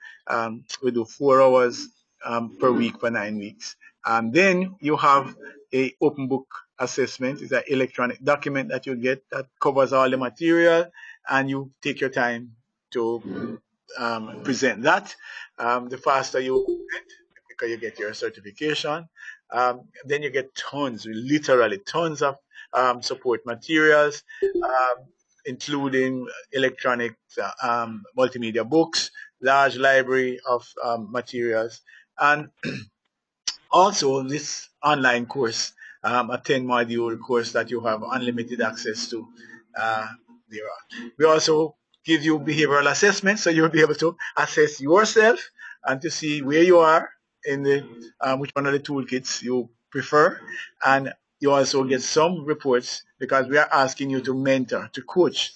We do 4 hours per week for 9 weeks. And then you have a open book assessment. It's an electronic document that you get that covers all the material, and you take your time to present that. The faster you get, because you get your certification. Then you get literally tons of support materials, including electronic multimedia books, large library of materials, and also this online course, a 10-module course that you have unlimited access to. We also give you behavioral assessment, so you'll be able to assess yourself and to see where you are in the which one of the toolkits you prefer. And you also get some reports because we are asking you to coach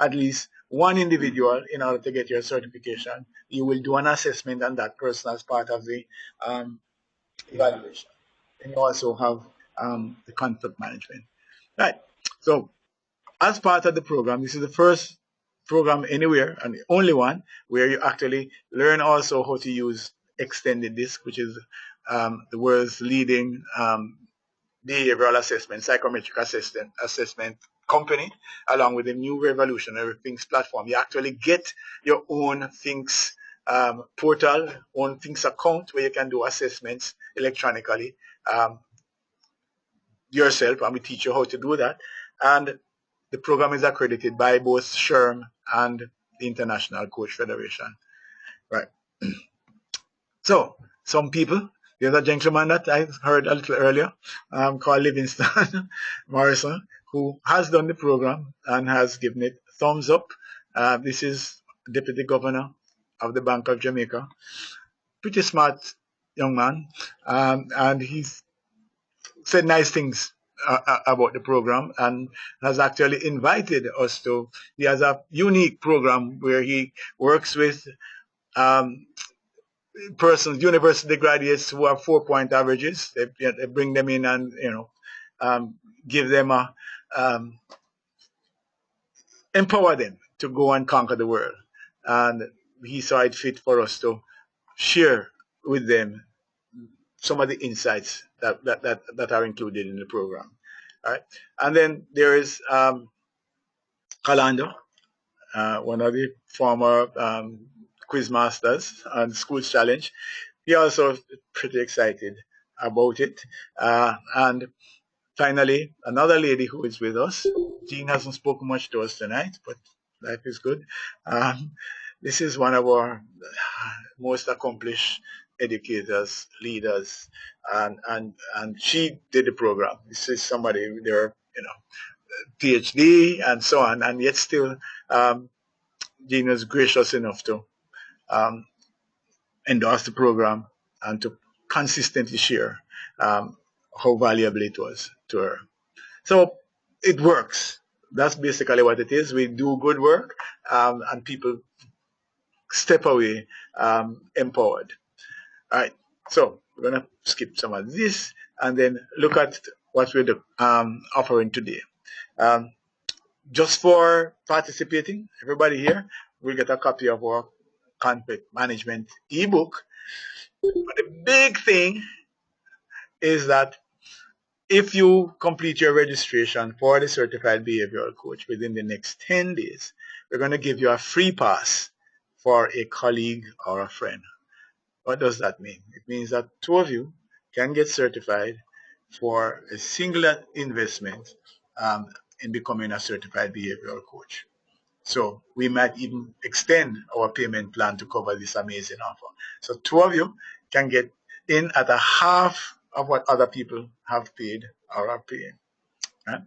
at least one individual in order to get your certification. You will do an assessment on that person as part of the evaluation. And you also have the conflict management. Right. So as part of the program, this is the first program anywhere and the only one where you actually learn also how to use extended disc, which is the world's leading behavioral assessment, psychometric assessment company, along with the new revolutionary Things platform. You actually get your own Things portal, own Things account where you can do assessments electronically yourself, and we teach you how to do that. And the program is accredited by both SHRM and the International Coach Federation. Right. So some people, there's a gentleman that I heard a little earlier called Livingston Morrison, who has done the program and has given it thumbs up. This is Deputy Governor of the Bank of Jamaica. Pretty smart young man, and he's said nice things about the program and has actually invited us to. He has a unique program where he works with persons, university graduates who have 4-point averages. They bring them in and give them empower them to go and conquer the world. And he saw it fit for us to share with them some of the insights that are included in the program. All right, and then there is Calando, one of the former quiz masters on Schools Challenge. He also pretty excited about it. And finally, another lady who is with us. Jean hasn't spoken much to us tonight, but life is good. This is one of our most accomplished educators, leaders, and she did the program. This is somebody with their PhD and so on, and yet still Jean was gracious enough to um, endorse the program and to consistently share how valuable it was to her. So it works. That's basically what it is. We do good work, and people step away empowered. All right. So we're going to skip some of this and then look at what we're offering today. Just for participating, everybody here will get a copy of our conflict management ebook. But the big thing is that if you complete your registration for the certified behavioral coach within the next 10 days, we're going to give you a free pass for a colleague or a friend. What does that mean? It means that two of you can get certified for a singular investment in becoming a certified behavioral coach. So we might even extend our payment plan to cover this amazing offer. So two of you can get in at a half of what other people have paid or are paying. Right?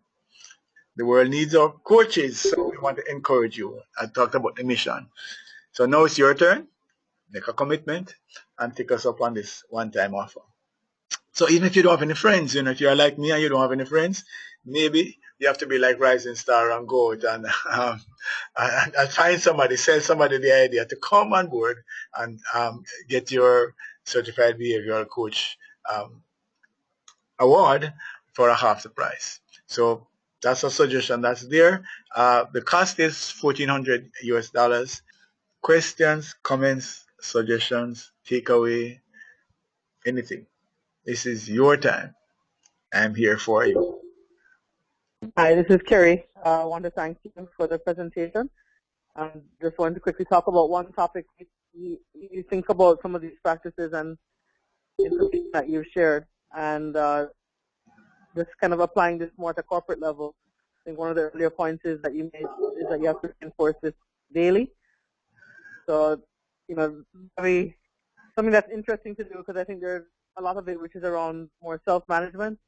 The world needs our coaches, so we want to encourage you. I talked about the mission. So now it's your turn. Make a commitment and take us up on this one-time offer. So even if you don't have any friends, if you're like me and you don't have any friends, maybe you have to be like Rising Star and go out and find somebody, sell somebody the idea to come on board and get your certified behavioral coach award for a half the price. So that's a suggestion that's there. The cost is $1,400 US. Questions, comments, suggestions, takeaway, anything. This is your time. I'm here for you. Hi, this is Kerry. I want to thank you for the presentation. Just want to quickly talk about one topic. You think about some of these practices and information that you've shared, and just kind of applying this more at a corporate level. I think one of the earlier points is that you made is that you have to reinforce this daily. So, something that's interesting to do, because I think there's a lot of it which is around more self-management,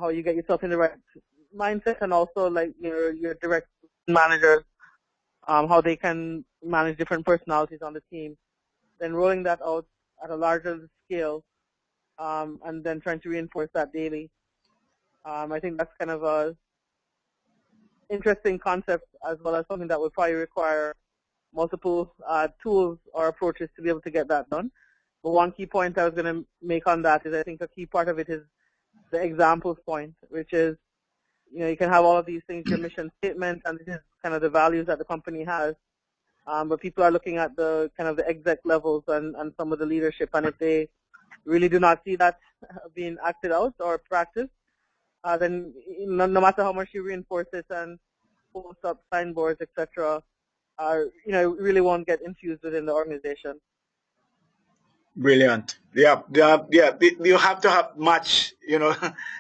how you get yourself in the right mindset, and also like your direct managers, how they can manage different personalities on the team. Then rolling that out at a larger scale, and then trying to reinforce that daily. I think that's kind of a interesting concept, as well as something that would probably require multiple tools or approaches to be able to get that done. But one key point I was going to make on that is I think a key part of it is the examples point, which is, you can have all of these things, your mission statement, and this is kind of the values that the company has. But people are looking at the kind of the exec levels and some of the leadership, and if they really do not see that being acted out or practiced, then no matter how much you reinforce it and post up signboards, etc., really won't get infused within the organization. Brilliant. Yeah. You have to have match,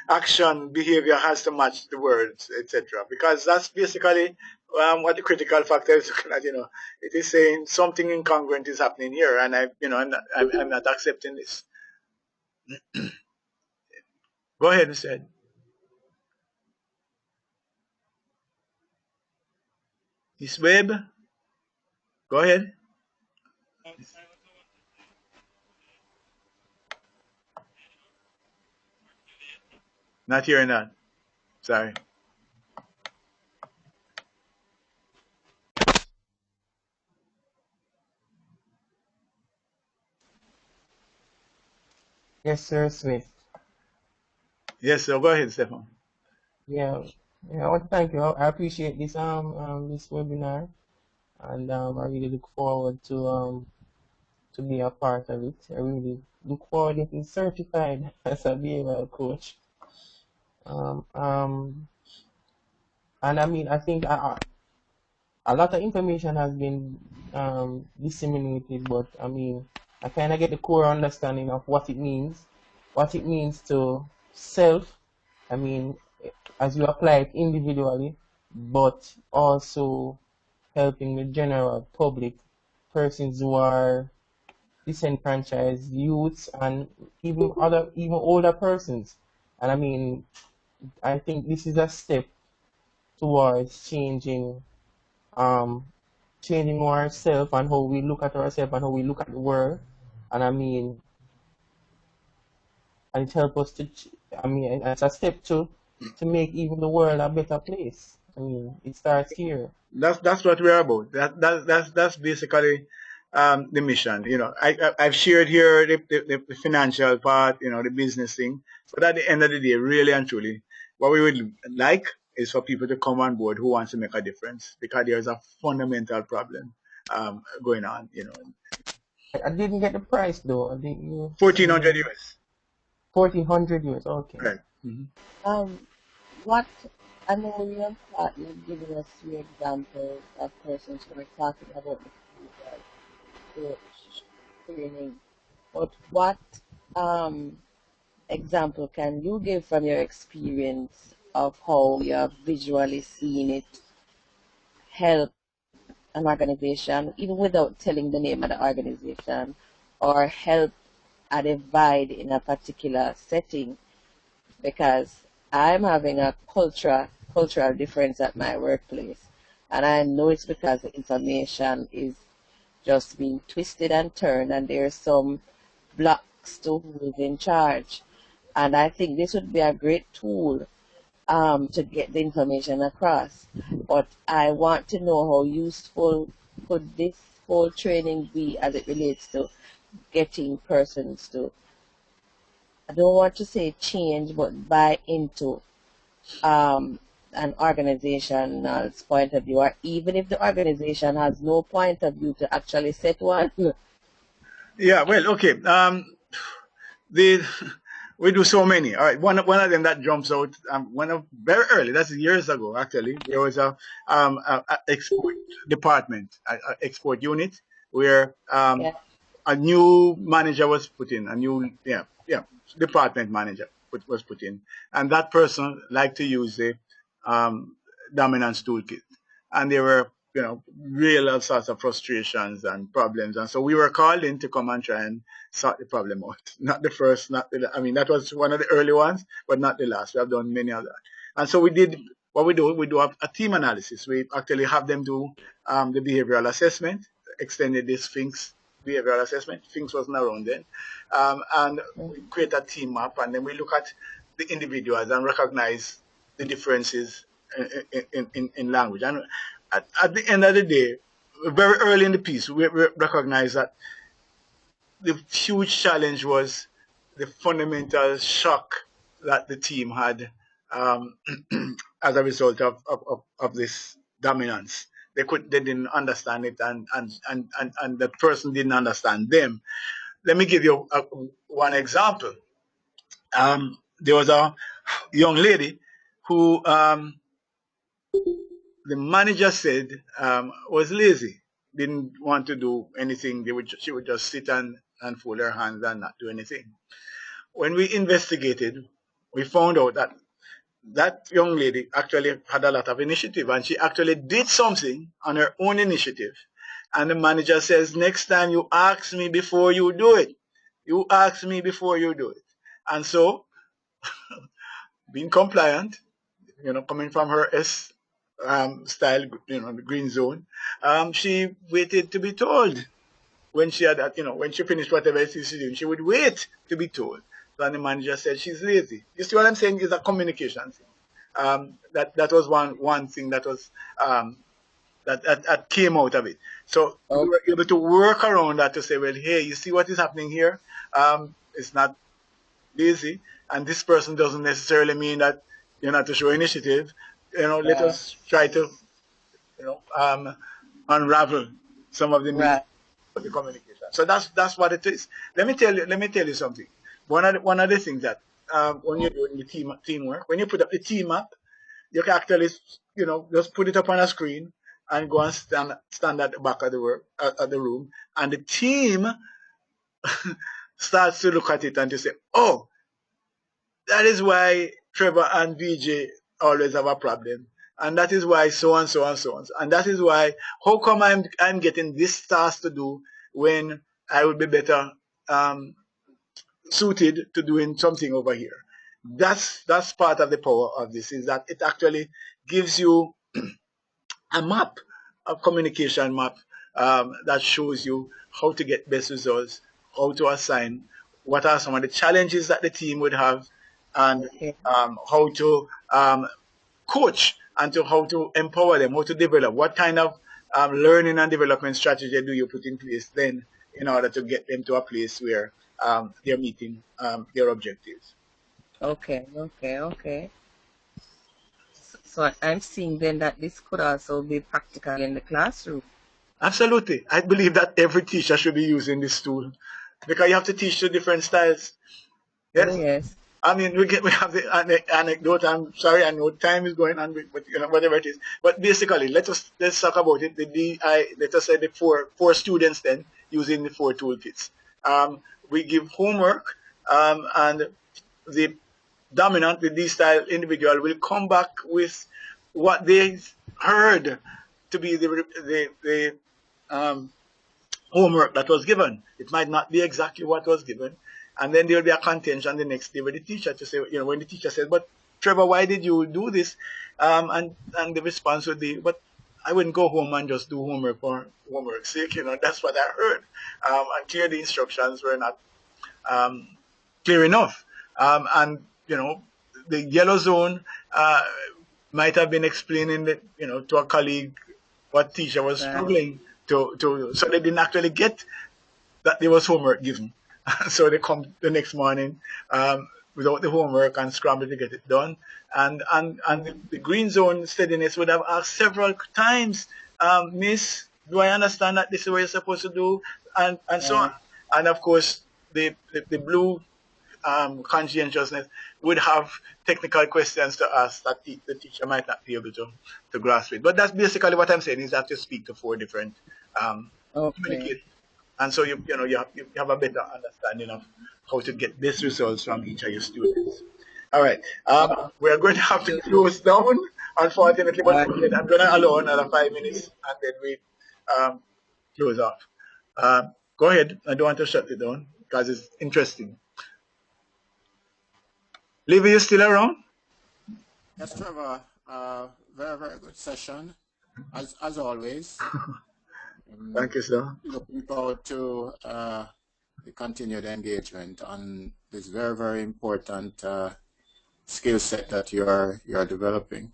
action, behavior has to match the words, etc. Because that's basically what the critical factor is looking at. It is saying something incongruent is happening here, and I'm not accepting this. Go ahead, Mr. Ed. Miss Webb, go ahead. Not hearing that. Sorry. Yes, sir, Smith. Yes, sir. Go ahead, Stefan. Yeah, I want to thank you. I appreciate this this webinar, and I really look forward to to be a part of it. I really look forward to getting certified as a behavioral coach. And I mean, I think a lot of information has been disseminated, but I mean, I kind of get the core understanding of what it means to self. I mean, as you apply it individually, but also helping the general public, persons who are disenfranchised, youths, and even older persons. And I mean, I think this is a step towards changing ourselves and how we look at ourselves and how we look at the world. And I mean, and it helps us to, it's a step to make even the world a better place. I mean, it starts here. That's what we're about. That's basically the mission. You know, I've shared here the financial part, you know, the business thing. But at the end of the day, really and truly, what we would like is for people to come on board who wants to make a difference, because there's a fundamental problem going on. You know, I didn't get the price though. I think 1,400 US. 1,400 US. Okay. Right. What I know you and Pat, you've given us three examples of persons who are talking about the coach training. But what example can you give from your experience of how you have visually seen it help an organization, even without telling the name of the organization, or help a divide in a particular setting? Because I'm having a cultural difference at my workplace, and I know it's because the information is just being twisted and turned, and there's some blocks to who's in charge. And I think this would be a great tool to get the information across. But I want to know how useful could this whole training be as it relates to getting persons to, I don't want to say change, but buy into an organization's point of view, or even if the organization has no point of view to actually set one. Yeah, well, okay. We do so many. All right, one of them that jumps out. Very early. That's years ago. Actually, there was a export department, export unit, where Yeah. a new manager was put in. A new department manager was put in, and that person liked to use the dominance toolkit, and there were real all sorts of frustrations and problems, and so we were called in to come and try and sort the problem out. Not the first, that was one of the early ones, but not the last. We have done many of that, and so we did what we do. We do a team analysis. We actually have them do the behavioral assessment, extended the Sphinx behavioral assessment. Sphinx wasn't around then, and we create a team map, and then we look at the individuals and recognize the differences in language. And at the end of the day, very early in the piece, we recognize that the huge challenge was the fundamental shock that the team had as a result of this dominance. They didn't understand it, and the person didn't understand them. Let me give you one example. There was a young lady who the manager said was lazy, didn't want to do anything. She would just sit and fold her hands and not do anything. When we investigated, we found out that that young lady actually had a lot of initiative, and she actually did something on her own initiative. And the manager says, next time you ask me before you do it. You ask me before you do it. And so, being compliant, coming from her S style, the green zone, she waited to be told. When she had, when she finished whatever it is she's doing, she would wait to be told. So the manager said she's lazy. You see what I'm saying? Is a communication thing. That was one thing that was that came out of it. So we were able to work around that to say, well, hey, you see what is happening here? It's not lazy, and this person doesn't necessarily mean that you're not to show initiative. Let us try to, unravel some of the meaning of the communication. So that's what it is. Let me tell you something. One of the things that when you're doing the teamwork, when you put up the team up, you can actually, just put it up on a screen and go and stand at the back of the room, and the team starts to look at it and to say, oh, that is why Trevor and VJ always have a problem. And that is why so and so and so on. And that is why, how come I'm getting this task to do when I would be better suited to doing something over here? That's part of the power of this, is that it actually gives you a map, a communication map, that shows you how to get best results, how to assign, what are some of the challenges that the team would have, and Okay. how to coach, and how to empower them, how to develop, what kind of learning and development strategy do you put in place then in order to get them to a place where they're meeting their objectives. Okay. So I'm seeing then that this could also be practical in the classroom. Absolutely. I believe that every teacher should be using this tool, because you have to teach the different styles. Yes. Oh, yes. I mean, we have the anecdote. I'm sorry, I know time is going on, but whatever it is. But basically, let's talk about it. Let us say the four students then using the 4 toolkits. We give homework, and the dominant, the D-style individual will come back with what they heard to be the homework that was given. It might not be exactly what was given. And then there will be a contention the next day with the teacher to say, when the teacher says, but Trevor, why did you do this? And the response would be, but I wouldn't go home and just do homework for homework's sake. That's what I heard. And clearly the instructions were not clear enough. And the yellow zone might have been explaining to a colleague what teacher was struggling to, so they didn't actually get that there was homework given. So they come the next morning without the homework and scramble to get it done. And the green zone steadiness would have asked several times, Miss, do I understand that this is what you're supposed to do? And so on. And of course, the blue conscientiousness would have technical questions to ask that the teacher might not be able to grasp it. But that's basically what I'm saying, is that you speak to 4 different communicators. And so you have a better understanding of how to get best results from each of your students. All right. We're going to have to close down, unfortunately, but I'm going to allow another 5 minutes, and then we close off. Go ahead. I don't want to shut it down because it's interesting. Livy, you still around? Yes, Trevor. Very, very good session, as always. Thank you, sir. Looking forward to the continued engagement on this very, very important skill set that you are developing.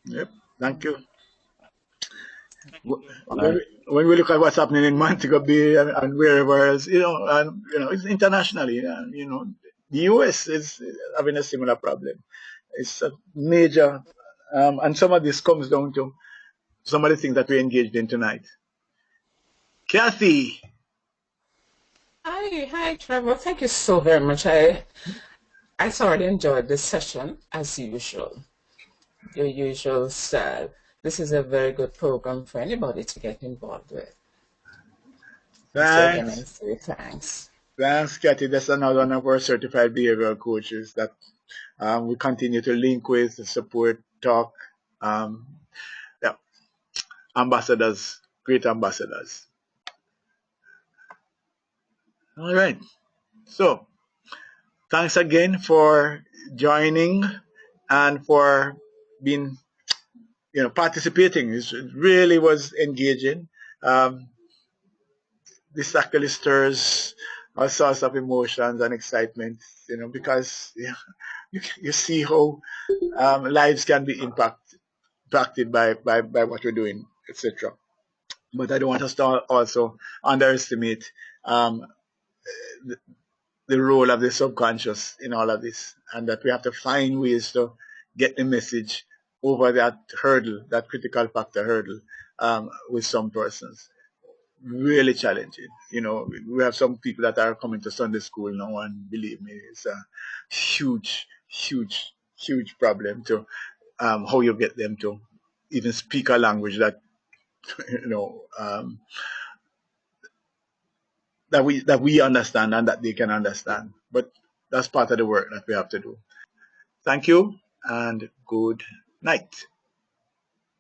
Yep. Thank you. When we look at what's happening in Montego Bay and wherever else, it's internationally, the US is having a similar problem. It's a major, and some of this comes down to some of the things that we engaged in tonight. Kathy. Hi, Trevor. Thank you so very much. I thoroughly enjoyed this session, as usual. Your usual style. This is a very good program for anybody to get involved with. Thanks. So thanks. Thanks, Kathy. That's another one of our certified behavioral coaches that we continue to link with, support, talk. Ambassadors, great ambassadors. All right. So, thanks again for joining and for being, participating. It really was engaging. This actually stirs all sorts of emotions and excitement, because you see how lives can be impacted by what we're doing, etc. But I don't want us to also underestimate the role of the subconscious in all of this, and that we have to find ways to get the message over that hurdle, that critical factor hurdle, with some persons. really challenging. You know, we have some people that are coming to Sunday school now, and believe me, it's a huge, huge, huge problem to how you get them to even speak a language that you know that we understand and that they can understand. But that's part of the work that we have to do. Thank you and good night.